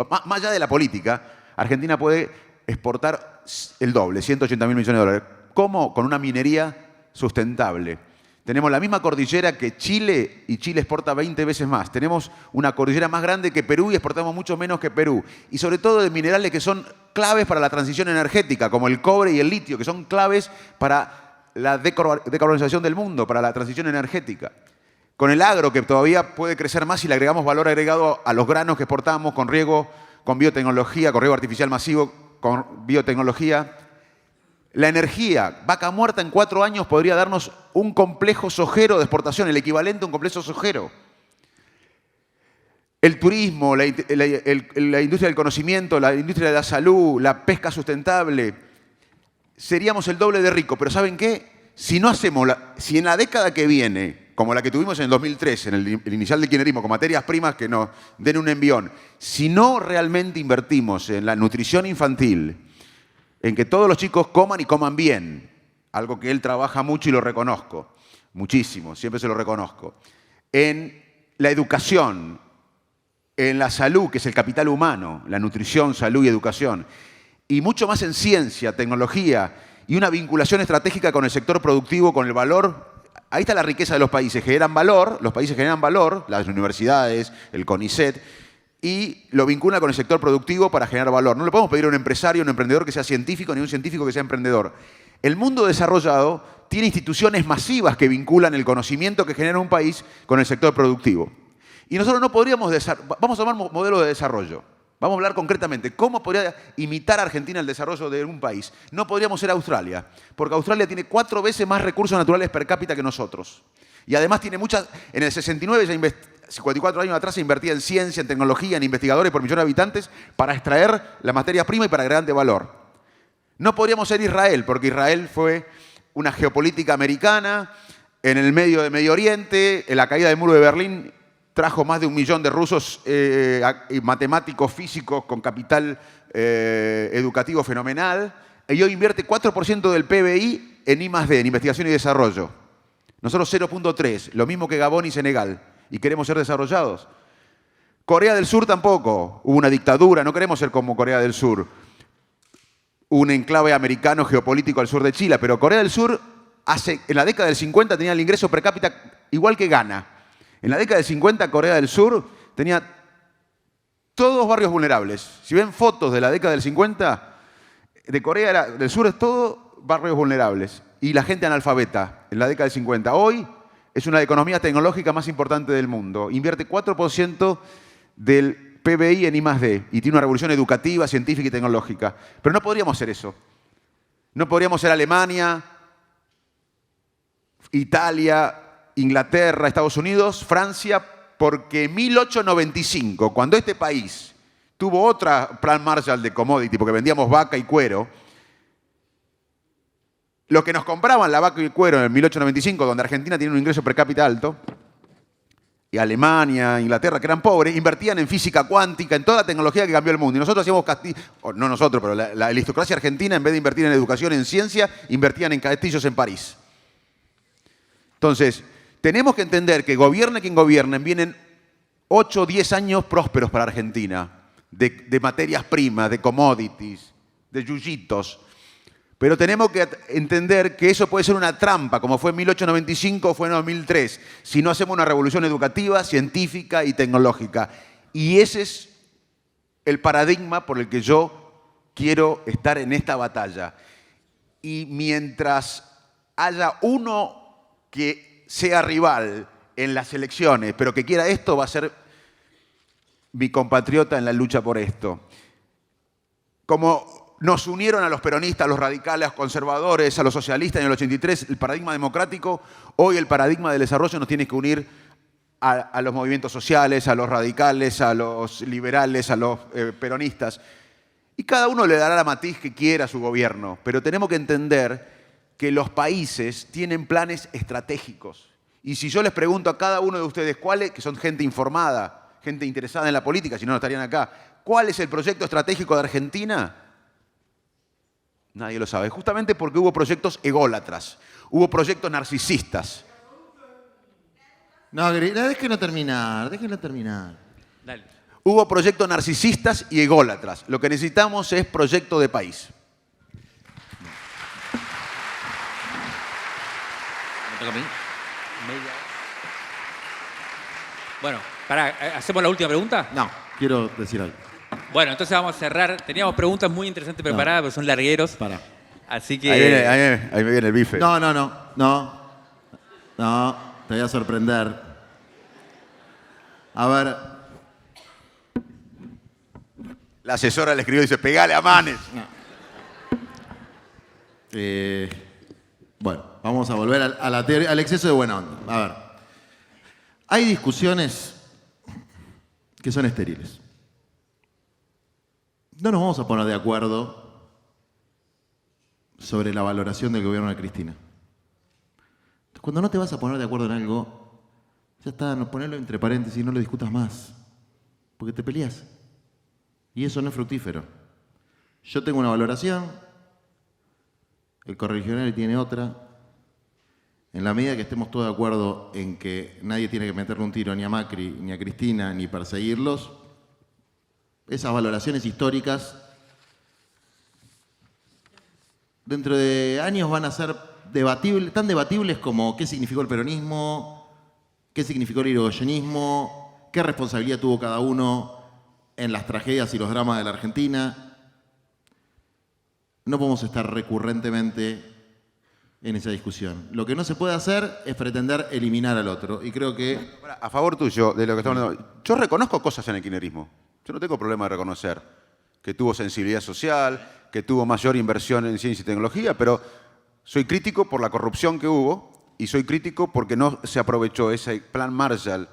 más allá de la política, Argentina puede exportar el doble, 180.000 millones de dólares. ¿Cómo? Con una minería sustentable. Tenemos la misma cordillera que Chile y Chile exporta 20 veces más. Tenemos una cordillera más grande que Perú y exportamos mucho menos que Perú. Y sobre todo de minerales que son claves para la transición energética, como el cobre y el litio, que son claves para la decarbonización del mundo, para la transición energética. Con el agro, que todavía puede crecer más si le agregamos valor agregado a los granos que exportamos con riego, con biotecnología, con riego artificial masivo, con biotecnología. La energía, Vaca Muerta en 4 años podría darnos un complejo sojero de exportación, el equivalente a un complejo sojero. El turismo, la industria del conocimiento, la industria de la salud, la pesca sustentable, seríamos el doble de ricos. Pero ¿saben qué? Si en la década que viene, como la que tuvimos en el 2003, en el inicial del kirchnerismo, con materias primas que nos den un envión, si no realmente invertimos en la nutrición infantil, en que todos los chicos coman y coman bien, algo que él trabaja mucho y lo reconozco, muchísimo, siempre se lo reconozco, en la educación, en la salud, que es el capital humano, la nutrición, salud y educación, y mucho más en ciencia, tecnología y una vinculación estratégica con el sector productivo, con el valor. Ahí está la riqueza de los países, generan valor, los países generan valor, las universidades, el CONICET, y lo vincula con el sector productivo para generar valor. No le podemos pedir a un empresario, a un emprendedor que sea científico, ni a un científico que sea emprendedor. El mundo desarrollado tiene instituciones masivas que vinculan el conocimiento que genera un país con el sector productivo. Y nosotros no podríamos vamos a tomar modelos de desarrollo. Vamos a hablar concretamente. ¿Cómo podría imitar Argentina el desarrollo de un país? No podríamos ser Australia, porque Australia tiene 4 veces más recursos naturales per cápita que nosotros. Y además tiene muchas. En el 69, 54 años atrás, se invertía en ciencia, en tecnología, en investigadores por millón de habitantes para extraer la materia prima y para agregarle valor. No podríamos ser Israel, porque Israel fue una geopolítica americana en el medio de Medio Oriente. En la caída del muro de Berlín trajo más de 1 millón de rusos matemáticos, físicos, con capital educativo fenomenal. Y hoy invierte 4% del PBI en I+D, en investigación y desarrollo. Nosotros 0.3, lo mismo que Gabón y Senegal. Y queremos ser desarrollados. Corea del Sur tampoco. Hubo una dictadura, no queremos ser como Corea del Sur. Un enclave americano geopolítico al sur de Chile. Pero Corea del Sur, en la década del 50, tenía el ingreso per cápita igual que Ghana. En la década del 50, Corea del Sur tenía todos barrios vulnerables. Si ven fotos de la década del 50, de Corea del Sur es todo barrios vulnerables. Y la gente analfabeta en la década del 50. Hoy es una economía tecnológica más importante del mundo. Invierte 4% del PBI en I+D y tiene una revolución educativa, científica y tecnológica. Pero no podríamos ser eso. No podríamos ser Alemania, Italia, Inglaterra, Estados Unidos, Francia, porque en 1895, cuando este país tuvo otra plan Marshall de commodity, porque vendíamos vaca y cuero, los que nos compraban la vaca y el cuero en 1895, donde Argentina tiene un ingreso per cápita alto, y Alemania, Inglaterra, que eran pobres, invertían en física cuántica, en toda la tecnología que cambió el mundo. Y nosotros hacíamos no nosotros, pero la aristocracia argentina, en vez de invertir en educación, en ciencia, invertían en castillos en París. Entonces, tenemos que entender que gobierne quien gobierne, vienen 8 o 10 años prósperos para Argentina, de materias primas, de commodities, de yuyitos. Pero tenemos que entender que eso puede ser una trampa, como fue en 1895 o fue en 2003, si no hacemos una revolución educativa, científica y tecnológica. Y ese es el paradigma por el que yo quiero estar en esta batalla. Y mientras haya uno que sea rival en las elecciones, pero que quiera esto, va a ser mi compatriota en la lucha por esto. Como nos unieron a los peronistas, a los radicales, a los conservadores, a los socialistas en el 83, el paradigma democrático, hoy el paradigma del desarrollo nos tiene que unir a los movimientos sociales, a los radicales, a los liberales, a los peronistas. Y cada uno le dará la matiz que quiera a su gobierno, pero tenemos que entender que los países tienen planes estratégicos. Y si yo les pregunto a cada uno de ustedes cuáles, que son gente informada, gente interesada en la política, si no, no estarían acá, ¿cuál es el proyecto estratégico de Argentina? Nadie lo sabe. Justamente porque hubo proyectos ególatras, hubo proyectos narcisistas. No, déjenlo terminar, Dale. Hubo proyectos narcisistas y ególatras. Lo que necesitamos es proyecto de país. ¿Me toca a mí? Bueno, ¿hacemos la última pregunta? No, quiero decir algo. Bueno, entonces vamos a cerrar. Teníamos preguntas muy interesantes preparadas, pero son largueros. Para. Así que... Ahí me viene el bife. No, te voy a sorprender. A ver, La asesora le escribió y dice, pegale a Manes. bueno, vamos a volver a la teoría, al exceso de buena onda. A ver, hay discusiones que son estériles. No nos vamos a poner de acuerdo sobre la valoración del gobierno de Cristina. Cuando no te vas a poner de acuerdo en algo, ya está, ponerlo entre paréntesis y no lo discutas más, porque te peleas. Y eso no es fructífero. Yo tengo una valoración, el correligionario tiene otra. En la medida que estemos todos de acuerdo en que nadie tiene que meterle un tiro ni a Macri, ni a Cristina, ni perseguirlos, esas valoraciones históricas dentro de años van a ser debatibles, tan debatibles como qué significó el peronismo, qué significó el irigoyenismo, qué responsabilidad tuvo cada uno en las tragedias y los dramas de la Argentina. No podemos estar recurrentemente en esa discusión. Lo que no se puede hacer es pretender eliminar al otro. Y creo que... A favor tuyo, de lo que estamos hablando, yo reconozco cosas en el kirchnerismo. Yo no tengo problema de reconocer que tuvo sensibilidad social, que tuvo mayor inversión en ciencia y tecnología, pero soy crítico por la corrupción que hubo y soy crítico porque no se aprovechó ese plan Marshall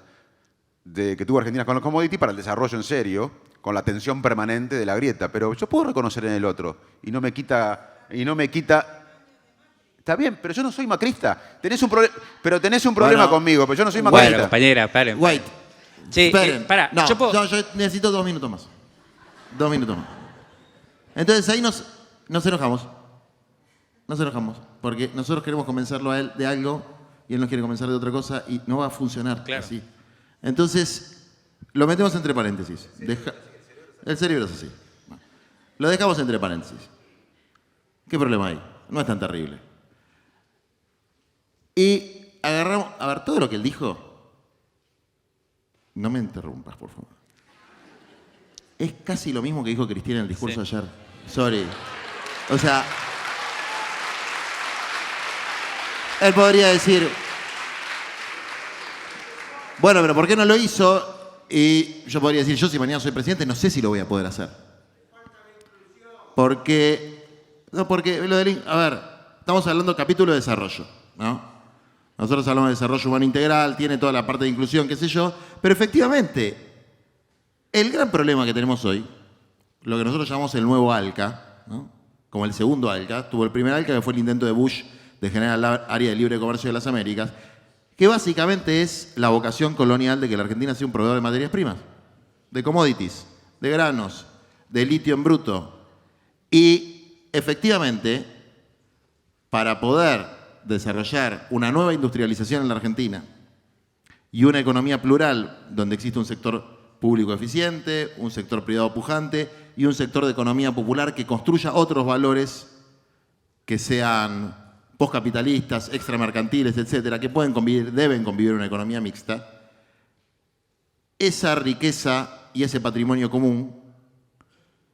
que tuvo Argentina con los commodities para el desarrollo en serio, con la tensión permanente de la grieta. Pero yo puedo reconocer en el otro y no me quita... Está bien, pero yo no soy macrista. Tenés un problema conmigo, pero yo no soy macrista. Bueno, compañera, paren. Wait. Sí, Esperen. pará, No, yo yo necesito 2 minutos más. 2 minutos más. Entonces ahí nos enojamos. Nos enojamos. Porque nosotros queremos convencerlo a él de algo y él nos quiere convencer de otra cosa y no va a funcionar así. Entonces, lo metemos entre paréntesis. El cerebro es así. Lo dejamos entre paréntesis. ¿Qué problema hay? No es tan terrible. Y agarramos... A ver, todo lo que él dijo... No me interrumpas, por favor. Es casi lo mismo que dijo Cristina en el discurso ayer. Sorry. O sea... Él podría decir... Bueno, pero ¿por qué no lo hizo? Y yo podría decir, yo si mañana soy presidente, no sé si lo voy a poder hacer. Porque lo del, a ver, estamos hablando del capítulo de desarrollo, ¿no? Nosotros hablamos de desarrollo humano integral, tiene toda la parte de inclusión, qué sé yo, pero efectivamente, el gran problema que tenemos hoy, lo que nosotros llamamos el nuevo ALCA, ¿no? Como el segundo ALCA, tuvo el primer ALCA que fue el intento de Bush de generar el área de libre comercio de las Américas, que básicamente es la vocación colonial de que la Argentina sea un proveedor de materias primas, de commodities, de granos, de litio en bruto. Y efectivamente, para poder desarrollar una nueva industrialización en la Argentina y una economía plural donde existe un sector público eficiente, un sector privado pujante y un sector de economía popular que construya otros valores que sean postcapitalistas, extramercantiles, etcétera, que pueden convivir, deben convivir en una economía mixta, esa riqueza y ese patrimonio común,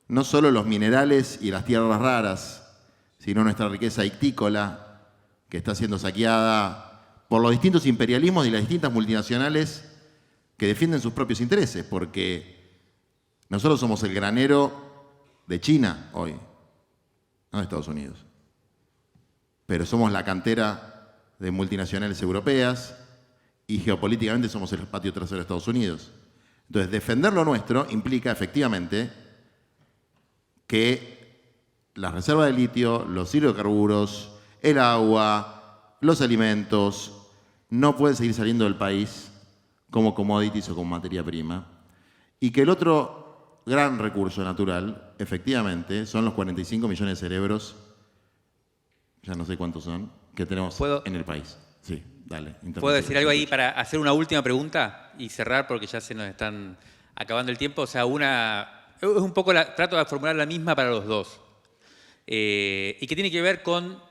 no solo los minerales y las tierras raras, sino nuestra riqueza ictícola, que está siendo saqueada por los distintos imperialismos y las distintas multinacionales que defienden sus propios intereses, porque nosotros somos el granero de China hoy, no de Estados Unidos. Pero somos la cantera de multinacionales europeas y geopolíticamente somos el patio trasero de Estados Unidos. Entonces, defender lo nuestro implica efectivamente que las reservas de litio, los hidrocarburos, el agua, los alimentos, no pueden seguir saliendo del país como commodities o como materia prima. Y que el otro gran recurso natural, efectivamente, son los 45 millones de cerebros, ya no sé cuántos son, que tenemos en el país. Sí, dale. ¿Puedo decir algo ahí para hacer una última pregunta y cerrar porque ya se nos están acabando el tiempo? O sea, es un poco, trato de formular la misma para los dos. Y que tiene que ver con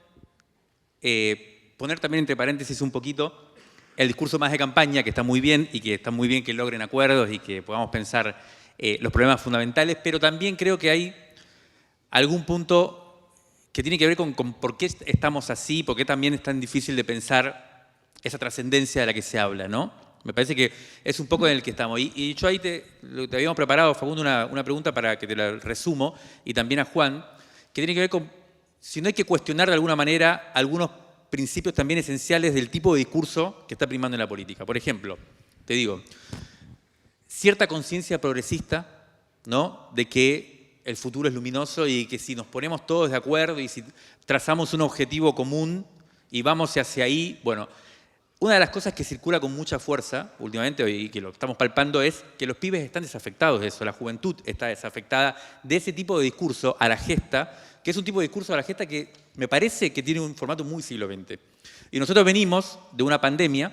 poner también entre paréntesis un poquito el discurso más de campaña, que está muy bien y que está muy bien que logren acuerdos y que podamos pensar los problemas fundamentales, pero también creo que hay algún punto que tiene que ver con por qué estamos así, por qué también es tan difícil de pensar esa trascendencia de la que se habla, ¿no? Me parece que es un poco en el que estamos. Y yo ahí te habíamos preparado, Facundo, una pregunta para que te la resumo, y también a Juan, que tiene que ver con si no hay que cuestionar de alguna manera algunos principios también esenciales del tipo de discurso que está primando en la política. Por ejemplo, te digo, cierta conciencia progresista, ¿no?, de que el futuro es luminoso y que si nos ponemos todos de acuerdo y si trazamos un objetivo común y vamos hacia ahí, bueno, una de las cosas que circula con mucha fuerza últimamente y que lo estamos palpando es que los pibes están desafectados de eso, la juventud está desafectada de ese tipo de discurso a la gesta, que es un tipo de discurso a la gesta que me parece que tiene un formato muy siglo XX. Y nosotros venimos de una pandemia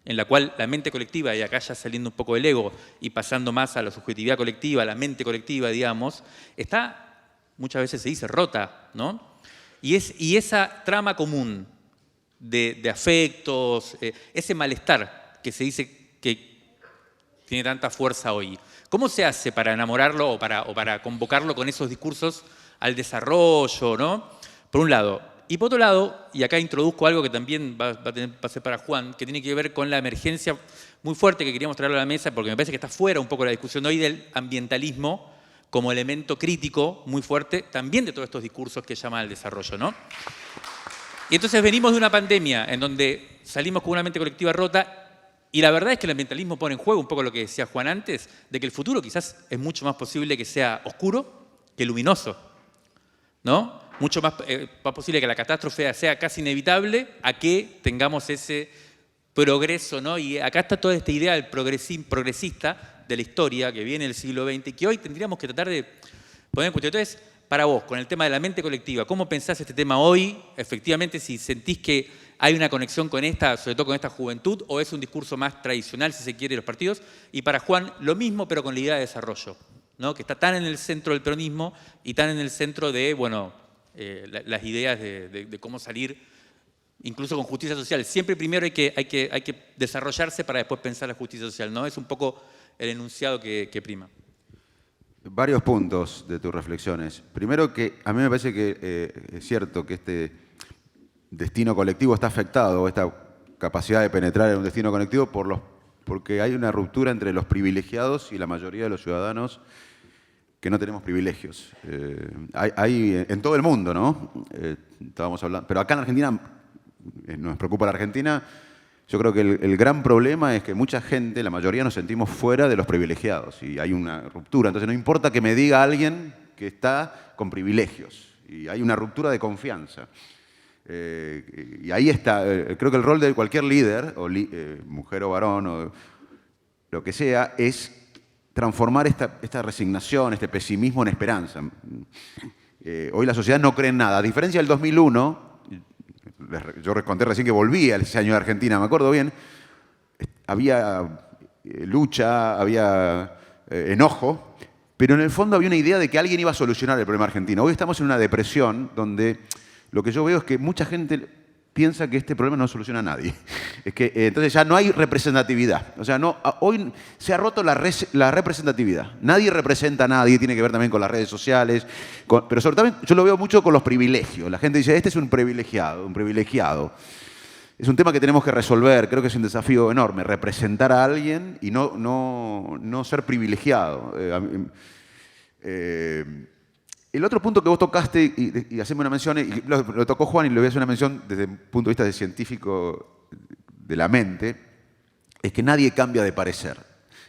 en la cual la mente colectiva, y acá ya saliendo un poco del ego y pasando más a la subjetividad colectiva, la mente colectiva, digamos, está, muchas veces se dice, rota, ¿no? Y esa trama común de afectos, ese malestar que se dice que tiene tanta fuerza hoy, ¿cómo se hace para enamorarlo o para convocarlo con esos discursos al desarrollo, ¿no? Por un lado. Y por otro lado, y acá introduzco algo que también va a ser para Juan, que tiene que ver con la emergencia muy fuerte que queríamos traer a la mesa, porque me parece que está fuera un poco de la discusión hoy del ambientalismo como elemento crítico muy fuerte, también de todos estos discursos que llaman al desarrollo, ¿no? Y entonces venimos de una pandemia en donde salimos con una mente colectiva rota y la verdad es que el ambientalismo pone en juego un poco lo que decía Juan antes, de que el futuro quizás es mucho más posible que sea oscuro que luminoso, ¿no? Mucho más posible que la catástrofe sea casi inevitable a que tengamos ese progreso, ¿no? Y acá está toda esta idea del progresista de la historia que viene del siglo XX y que hoy tendríamos que tratar de poner en cuestión. Entonces, para vos, con el tema de la mente colectiva, ¿cómo pensás este tema hoy? Efectivamente, si sentís que hay una conexión con esta, sobre todo con esta juventud, o es un discurso más tradicional, si se quiere, de los partidos. Y para Juan, lo mismo, pero con la idea de desarrollo, ¿no? Que está tan en el centro del peronismo y tan en el centro de, bueno, las ideas de cómo salir, incluso con justicia social. Siempre primero hay que desarrollarse para después pensar la justicia social, ¿no? Es un poco el enunciado que prima. Varios puntos de tus reflexiones. Primero, que a mí me parece que es cierto que este destino colectivo está afectado, esta capacidad de penetrar en un destino colectivo por porque hay una ruptura entre los privilegiados y la mayoría de los ciudadanos que no tenemos privilegios. Hay en todo el mundo, ¿no? Estábamos hablando, pero acá en Argentina, nos preocupa la Argentina. Yo creo que el gran problema es que mucha gente, la mayoría, nos sentimos fuera de los privilegiados y hay una ruptura. Entonces no importa que me diga alguien que está con privilegios y hay una ruptura de confianza. Y ahí está, creo que el rol de cualquier líder, mujer o varón, o lo que sea, es transformar esta resignación, este pesimismo en esperanza. Hoy la sociedad no cree en nada. A diferencia del 2001, yo les conté recién que volví a ese año de Argentina, me acuerdo bien, había lucha, había enojo, pero en el fondo había una idea de que alguien iba a solucionar el problema argentino. Hoy estamos en una depresión donde lo que yo veo es que mucha gente piensa que este problema no soluciona a nadie. Es que entonces ya no hay representatividad. O sea, hoy se ha roto la representatividad. Nadie representa a nadie, tiene que ver también con las redes sociales, pero sobre todo yo lo veo mucho con los privilegios. La gente dice, este es un privilegiado, un privilegiado. Es un tema que tenemos que resolver, creo que es un desafío enorme, representar a alguien y no ser privilegiado. El otro punto que vos tocaste, y haceme una mención, y lo tocó Juan y le voy a hacer una mención desde el punto de vista de científico de la mente, es que nadie cambia de parecer.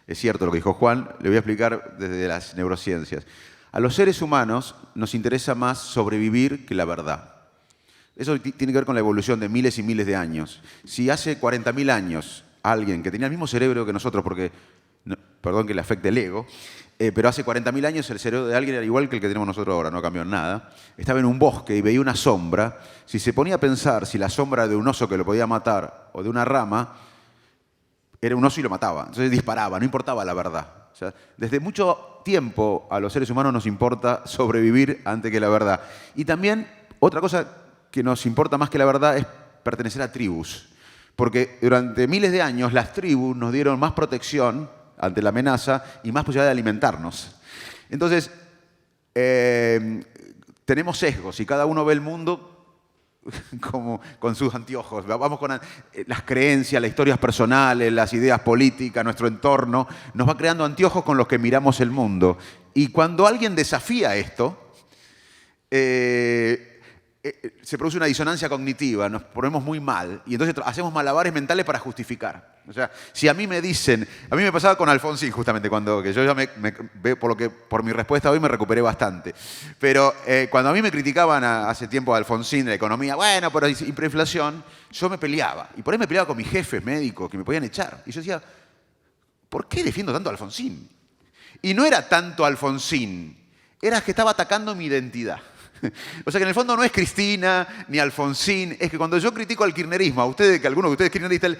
Es cierto lo que dijo Juan, le voy a explicar desde las neurociencias. A los seres humanos nos interesa más sobrevivir que la verdad. Eso tiene que ver con la evolución de miles y miles de años. Si hace 40.000 años alguien que tenía el mismo cerebro que nosotros, porque, perdón que le afecte el ego, pero hace 40.000 años el cerebro de alguien era igual que el que tenemos nosotros ahora, no cambió en nada. Estaba en un bosque y veía una sombra. Si se ponía a pensar si la sombra de un oso que lo podía matar o de una rama, era un oso y lo mataba. Entonces disparaba, no importaba la verdad. O sea, desde mucho tiempo a los seres humanos nos importa sobrevivir antes que la verdad. Y también otra cosa que nos importa más que la verdad es pertenecer a tribus. Porque durante miles de años las tribus nos dieron más protección ante la amenaza y más posibilidad de alimentarnos. Entonces, tenemos sesgos y cada uno ve el mundo como con sus anteojos. Vamos con las creencias, las historias personales, las ideas políticas, nuestro entorno, nos va creando anteojos con los que miramos el mundo. Y cuando alguien desafía esto, se produce una disonancia cognitiva, nos ponemos muy mal y entonces hacemos malabares mentales para justificar. O sea, si a mí me dicen, a mí me pasaba con Alfonsín justamente, que yo ya por mi respuesta hoy me recuperé bastante, pero cuando a mí me criticaban hace tiempo a Alfonsín de la economía, bueno, pero hiperinflación, yo me peleaba. Y por ahí me peleaba con mis jefes médicos que me podían echar. Y yo decía, ¿por qué defiendo tanto a Alfonsín? Y no era tanto Alfonsín, era que estaba atacando mi identidad. O sea que en el fondo no es Cristina ni Alfonsín, es que cuando yo critico al kirchnerismo, a ustedes, que algunos de ustedes kirchneristas,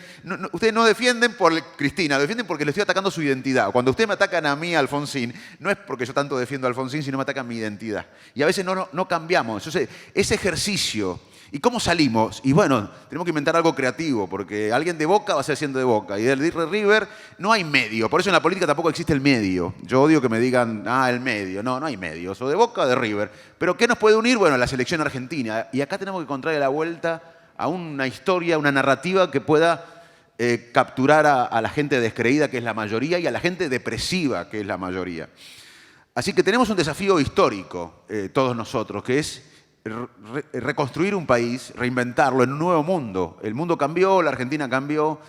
ustedes no defienden por Cristina, lo defienden porque le estoy atacando su identidad. Cuando ustedes me atacan a mí, a Alfonsín, no es porque yo tanto defiendo a Alfonsín, sino me atacan mi identidad. Y a veces no cambiamos. Entonces, ese ejercicio, ¿y cómo salimos? Y bueno, tenemos que inventar algo creativo, porque alguien de Boca va a ser siendo de Boca, y del River no hay medio. Por eso en la política tampoco existe el medio. Yo odio que me digan, el medio. No hay medio. O de Boca o de River. Pero ¿qué nos puede unir? Bueno, la selección argentina. Y acá tenemos que encontrarle la vuelta a una historia, una narrativa que pueda capturar a la gente descreída, que es la mayoría, y a la gente depresiva, que es la mayoría. Así que tenemos un desafío histórico, todos nosotros, que es reconstruir un país, reinventarlo en un nuevo mundo. El mundo cambió, la Argentina cambió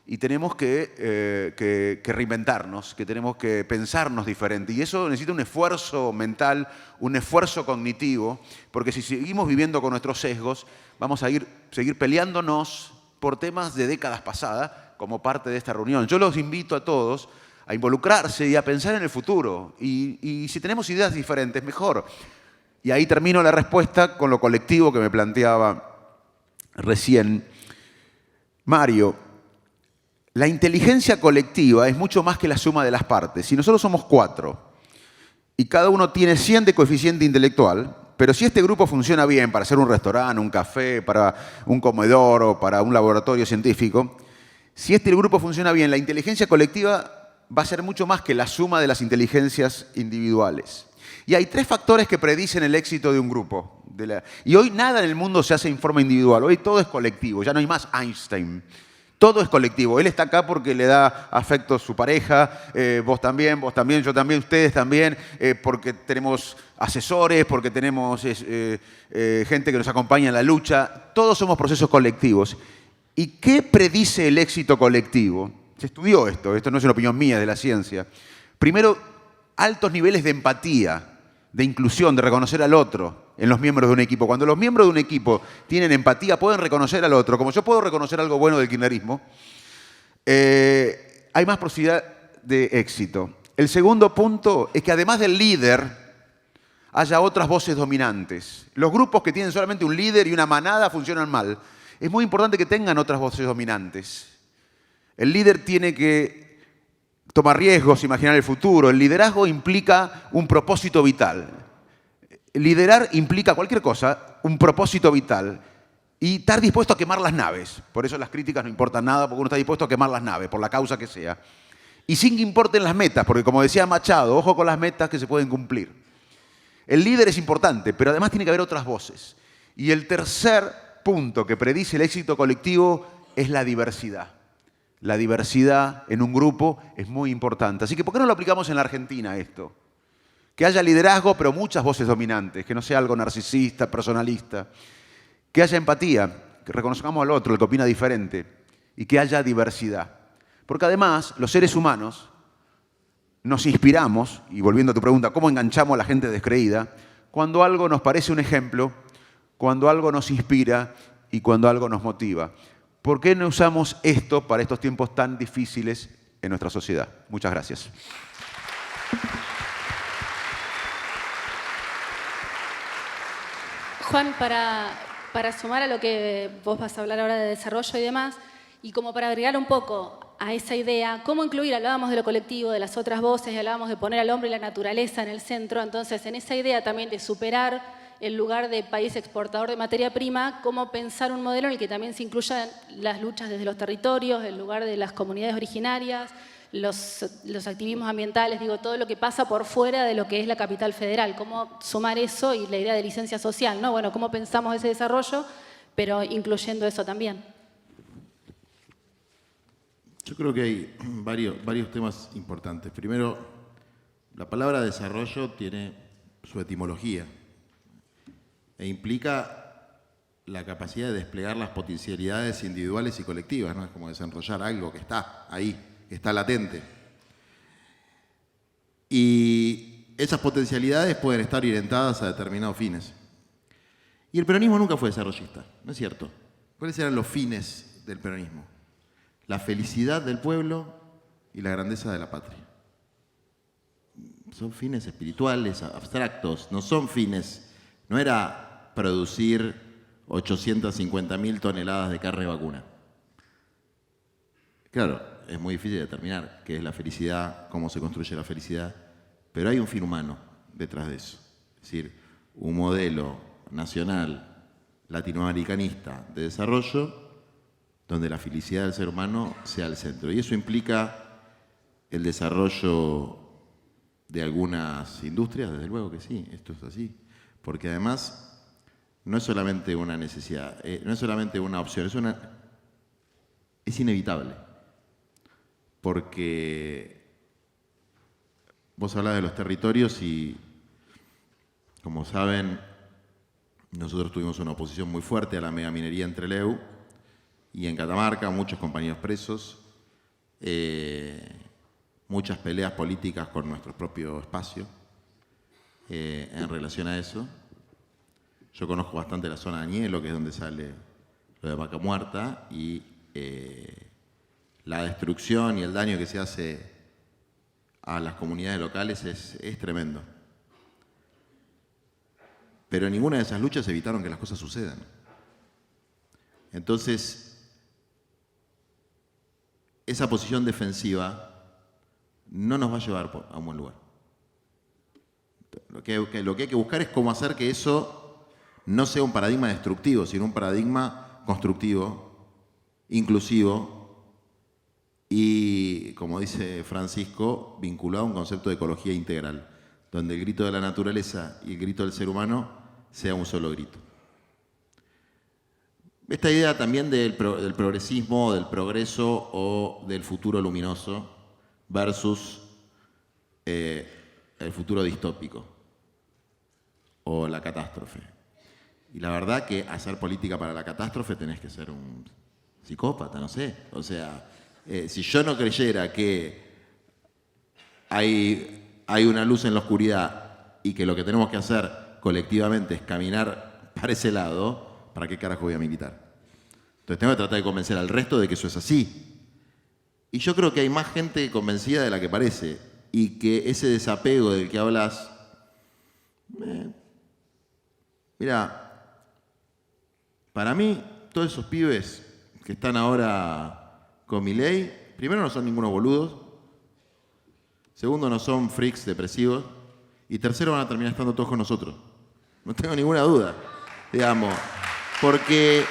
y tenemos que reinventarnos, que tenemos que pensarnos diferente. Y eso necesita un esfuerzo mental, un esfuerzo cognitivo, porque si seguimos viviendo con nuestros sesgos, vamos a seguir peleándonos por temas de décadas pasadas como parte de esta reunión. Yo los invito a todos a involucrarse y a pensar en el futuro. Y si tenemos ideas diferentes, mejor. Y ahí termino la respuesta con lo colectivo que me planteaba recién Mario. La inteligencia colectiva es mucho más que la suma de las partes. Si nosotros somos 4 y cada uno tiene 100 de coeficiente intelectual, pero si este grupo funciona bien para hacer un restaurante, un café, para un comedor o para un laboratorio científico, si este grupo funciona bien, la inteligencia colectiva va a ser mucho más que la suma de las inteligencias individuales. Y hay 3 factores que predicen el éxito de un grupo. Y hoy nada en el mundo se hace en forma individual, hoy todo es colectivo, ya no hay más Einstein. Todo es colectivo. Él está acá porque le da afecto a su pareja, vos también, yo también, ustedes también, porque tenemos asesores, porque tenemos gente que nos acompaña en la lucha. Todos somos procesos colectivos. ¿Y qué predice el éxito colectivo? Se estudió esto no es una opinión mía, de la ciencia. Primero, altos niveles de empatía, de inclusión, de reconocer al otro en los miembros de un equipo. Cuando los miembros de un equipo tienen empatía, pueden reconocer al otro. Como yo puedo reconocer algo bueno del kirchnerismo, hay más posibilidad de éxito. El segundo punto es que además del líder, haya otras voces dominantes. Los grupos que tienen solamente un líder y una manada funcionan mal. Es muy importante que tengan otras voces dominantes. El líder tiene que tomar riesgos, imaginar el futuro. El liderazgo implica un propósito vital. Liderar implica cualquier cosa, un propósito vital. Y estar dispuesto a quemar las naves. Por eso las críticas no importan nada, porque uno está dispuesto a quemar las naves, por la causa que sea. Y sin que importen las metas, porque como decía Machado, ojo con las metas que se pueden cumplir. El líder es importante, pero además tiene que haber otras voces. Y el tercer punto que predice el éxito colectivo es la diversidad. La diversidad en un grupo es muy importante. Así que, ¿por qué no lo aplicamos en la Argentina esto? Que haya liderazgo, pero muchas voces dominantes, que no sea algo narcisista, personalista. Que haya empatía, que reconozcamos al otro, el que opina diferente, y que haya diversidad. Porque además, los seres humanos nos inspiramos, y volviendo a tu pregunta, ¿cómo enganchamos a la gente descreída? Cuando algo nos parece un ejemplo, cuando algo nos inspira y cuando algo nos motiva. ¿Por qué no usamos esto para estos tiempos tan difíciles en nuestra sociedad? Muchas gracias. Juan, para sumar a lo que vos vas a hablar ahora de desarrollo y demás, y como para agregar un poco a esa idea, ¿cómo incluir? Hablábamos de lo colectivo, de las otras voces, y hablábamos de poner al hombre y la naturaleza en el centro. Entonces, en esa idea también de superar el lugar de país exportador de materia prima, cómo pensar un modelo en el que también se incluyan las luchas desde los territorios, el lugar de las comunidades originarias, los activismos ambientales, digo, todo lo que pasa por fuera de lo que es la capital federal. Cómo sumar eso y la idea de licencia social, ¿no? Bueno, cómo pensamos ese desarrollo, pero incluyendo eso también. Yo creo que hay varios temas importantes. Primero, la palabra desarrollo tiene su etimología e implica la capacidad de desplegar las potencialidades individuales y colectivas, ¿no? Es como desarrollar algo que está ahí, que está latente. Y esas potencialidades pueden estar orientadas a determinados fines. Y el peronismo nunca fue desarrollista, ¿no es cierto? ¿Cuáles eran los fines del peronismo? La felicidad del pueblo y la grandeza de la patria. Son fines espirituales, abstractos, no son fines. No era producir 850.000 toneladas de carne vacuna. Claro, es muy difícil determinar qué es la felicidad, cómo se construye la felicidad, pero hay un fin humano detrás de eso. Es decir, un modelo nacional latinoamericanista de desarrollo donde la felicidad del ser humano sea el centro. Y eso implica el desarrollo de algunas industrias, desde luego que sí, esto es así. Porque además no es solamente una necesidad, no es solamente una opción, es inevitable. Porque vos hablás de los territorios y, como saben, nosotros tuvimos una oposición muy fuerte a la megaminería en Trelew y en Catamarca, muchos compañeros presos, muchas peleas políticas con nuestro propio espacio en relación a eso. Yo conozco bastante la zona de Añelo, que es donde sale lo de Vaca Muerta, y la destrucción y el daño que se hace a las comunidades locales es tremendo. Pero en ninguna de esas luchas evitaron que las cosas sucedan. Entonces, esa posición defensiva no nos va a llevar a un buen lugar. Lo que hay que buscar es cómo hacer que eso no sea un paradigma destructivo, sino un paradigma constructivo, inclusivo y, como dice Francisco, vinculado a un concepto de ecología integral, donde el grito de la naturaleza y el grito del ser humano sea un solo grito. esta idea también del progresismo, del progreso o del futuro luminoso versus el futuro distópico o la catástrofe. Y la verdad que hacer política para la catástrofe tenés que ser un psicópata, no sé. O sea, si yo no creyera que hay una luz en la oscuridad y que lo que tenemos que hacer colectivamente es caminar para ese lado, ¿para qué carajo voy a militar? Entonces tengo que tratar de convencer al resto de que eso es así. Y yo creo que hay más gente convencida de la que parece y que ese desapego del que hablas, mira, para mí todos esos pibes que están ahora con Milei, primero no son ningunos boludos, segundo no son freaks depresivos y tercero van a terminar estando todos con nosotros. No tengo ninguna duda, digamos, porque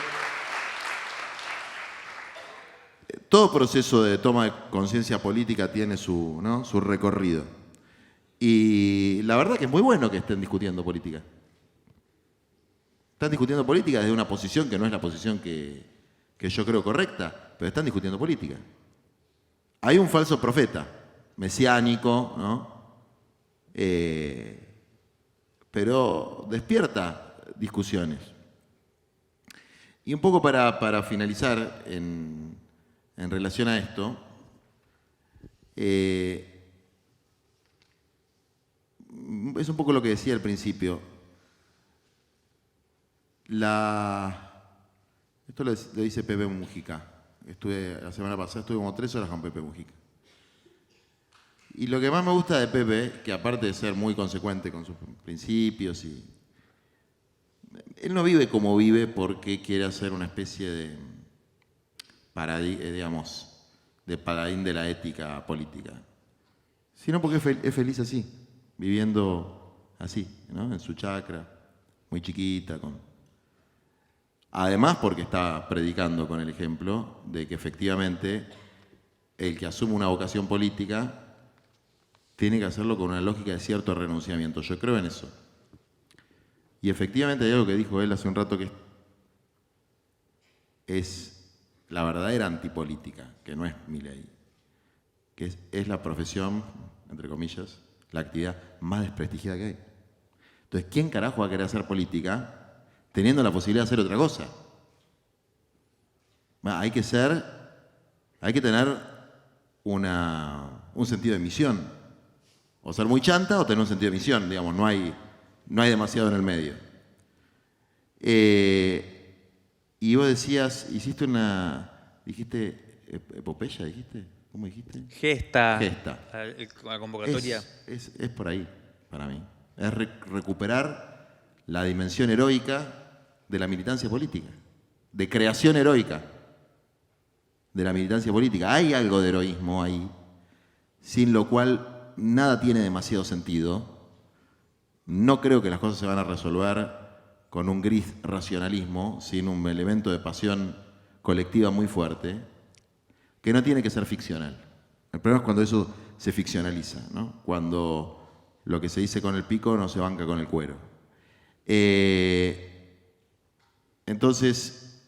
todo proceso de toma de conciencia política tiene su recorrido. Y la verdad que es muy bueno que estén discutiendo política. Están discutiendo política desde una posición que no es la posición que yo creo correcta, pero están discutiendo política. Hay un falso profeta, mesiánico, ¿no? Pero despierta discusiones. Y un poco para finalizar en relación a esto, es un poco lo que decía al principio. Esto lo dice Pepe Mujica. La semana pasada estuve como 3 horas con Pepe Mujica. Y lo que más me gusta de Pepe, que aparte de ser muy consecuente con sus principios, él no vive como vive porque quiere hacer una especie de paradigma de la ética política, sino porque es feliz así, viviendo así, ¿no? En su chacra, muy chiquita, además porque está predicando con el ejemplo de que efectivamente el que asume una vocación política tiene que hacerlo con una lógica de cierto renunciamiento. Yo creo en eso. Y efectivamente hay algo que dijo él hace un rato que es la verdadera antipolítica, que no es Milei, que es la profesión, entre comillas, la actividad más desprestigiada que hay. Entonces, ¿quién carajo va a querer hacer política teniendo la posibilidad de hacer otra cosa? Hay que tener un sentido de misión. O ser muy chanta o tener un sentido de misión, digamos, no hay demasiado en el medio. Y vos decías, dijiste, epopeya, dijiste, ¿cómo dijiste? Gesta. La convocatoria. Es por ahí, para mí. Es recuperar la dimensión heroica de la militancia política, de creación heroica de la militancia política. Hay algo de heroísmo ahí, sin lo cual nada tiene demasiado sentido. No creo que las cosas se van a resolver con un gris racionalismo, sin un elemento de pasión colectiva muy fuerte, que no tiene que ser ficcional. El problema es cuando eso se ficcionaliza, ¿no? Cuando lo que se dice con el pico no se banca con el cuero. Entonces,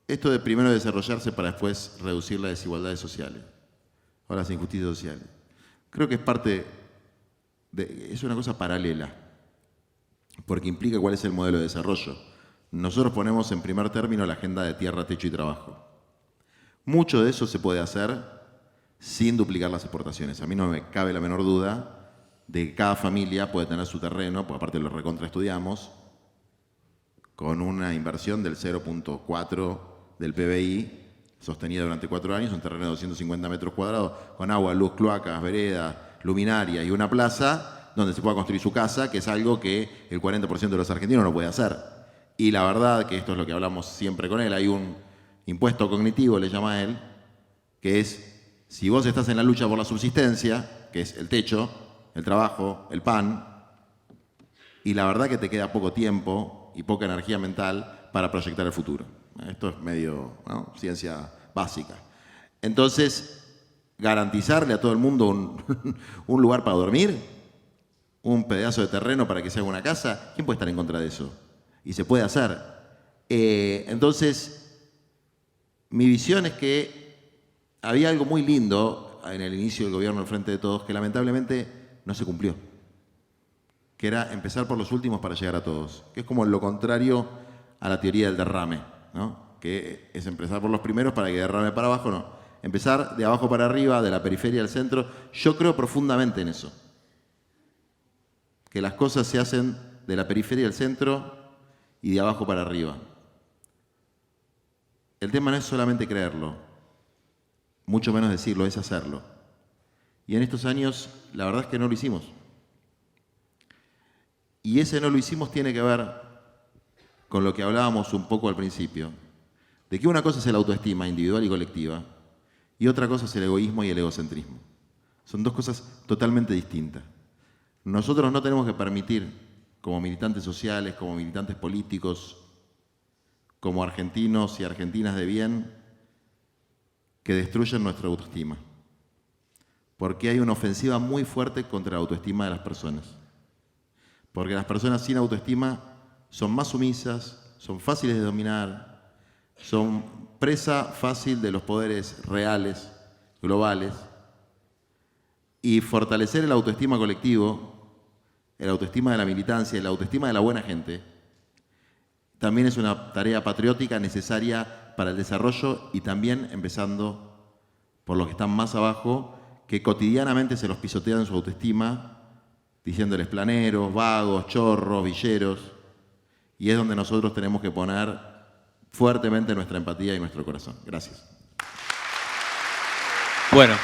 esto de primero desarrollarse para después reducir las desigualdades sociales o las injusticias sociales, creo que es una cosa paralela, porque implica cuál es el modelo de desarrollo. Nosotros ponemos en primer término la agenda de tierra, techo y trabajo. Mucho de eso se puede hacer sin duplicar las exportaciones. A mí no me cabe la menor duda de que cada familia puede tener su terreno, porque aparte lo recontraestudiamos, con una inversión del 0.4 del PBI, sostenida durante 4 años, un terreno de 250 metros cuadrados, con agua, luz, cloacas, veredas, luminarias y una plaza donde se pueda construir su casa, que es algo que el 40% de los argentinos no puede hacer. Y la verdad que esto es lo que hablamos siempre con él, hay un impuesto cognitivo, le llama él, que es, si vos estás en la lucha por la subsistencia, que es el techo, el trabajo, el pan, y la verdad que te queda poco tiempo y poca energía mental para proyectar el futuro. Esto es medio, ¿no?, ciencia básica. Entonces, garantizarle a todo el mundo un lugar para dormir, un pedazo de terreno para que se haga una casa, ¿quién puede estar en contra de eso? Y se puede hacer. Entonces, mi visión es que había algo muy lindo en el inicio del gobierno del Frente de Todos que lamentablemente no se cumplió, que era empezar por los últimos para llegar a todos, que es como lo contrario a la teoría del derrame, ¿no? Que es empezar por los primeros para que derrame para abajo, no. Empezar de abajo para arriba, de la periferia al centro. Yo creo profundamente en eso, que las cosas se hacen de la periferia al centro y de abajo para arriba. El tema no es solamente creerlo, mucho menos decirlo, es hacerlo. Y en estos años, la verdad es que no lo hicimos. Y ese no lo hicimos tiene que ver con lo que hablábamos un poco al principio, de que una cosa es la autoestima individual y colectiva, y otra cosa es el egoísmo y el egocentrismo. Son dos cosas totalmente distintas. Nosotros no tenemos que permitir, como militantes sociales, como militantes políticos, como argentinos y argentinas de bien, que destruyan nuestra autoestima. Porque hay una ofensiva muy fuerte contra la autoestima de las personas. Porque las personas sin autoestima son más sumisas, son fáciles de dominar, son presa fácil de los poderes reales, globales. Y fortalecer el autoestima colectivo, el autoestima de la militancia, el autoestima de la buena gente, también es una tarea patriótica necesaria para el desarrollo y también empezando por los que están más abajo, que cotidianamente se los pisotean su autoestima, diciéndoles planeros, vagos, chorros, villeros, y es donde nosotros tenemos que poner fuertemente nuestra empatía y nuestro corazón. Gracias. Bueno.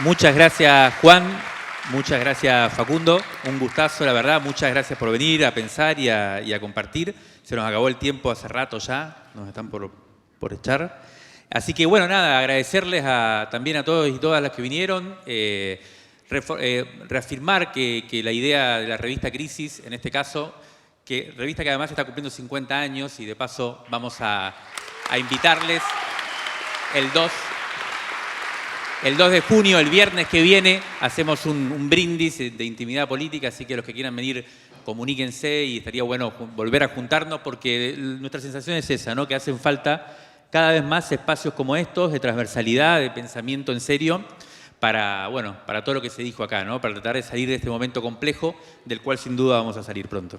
Muchas gracias, Juan. Muchas gracias, Facundo. Un gustazo, la verdad. Muchas gracias por venir a pensar y a compartir. Se nos acabó el tiempo hace rato ya. Nos están por echar. Así que, bueno, nada, agradecerles también a todos y todas las que vinieron. Reafirmar que la idea de la revista Crisis, en este caso, revista que además está cumpliendo 50 años y de paso vamos a invitarles el 2 de junio, el viernes que viene, hacemos un brindis de intimidad política, así que los que quieran venir, comuníquense y estaría bueno volver a juntarnos porque nuestra sensación es esa, ¿no? Que hacen falta cada vez más espacios como estos, de transversalidad, de pensamiento en serio, para todo lo que se dijo acá, ¿no? Para tratar de salir de este momento complejo, del cual sin duda vamos a salir pronto.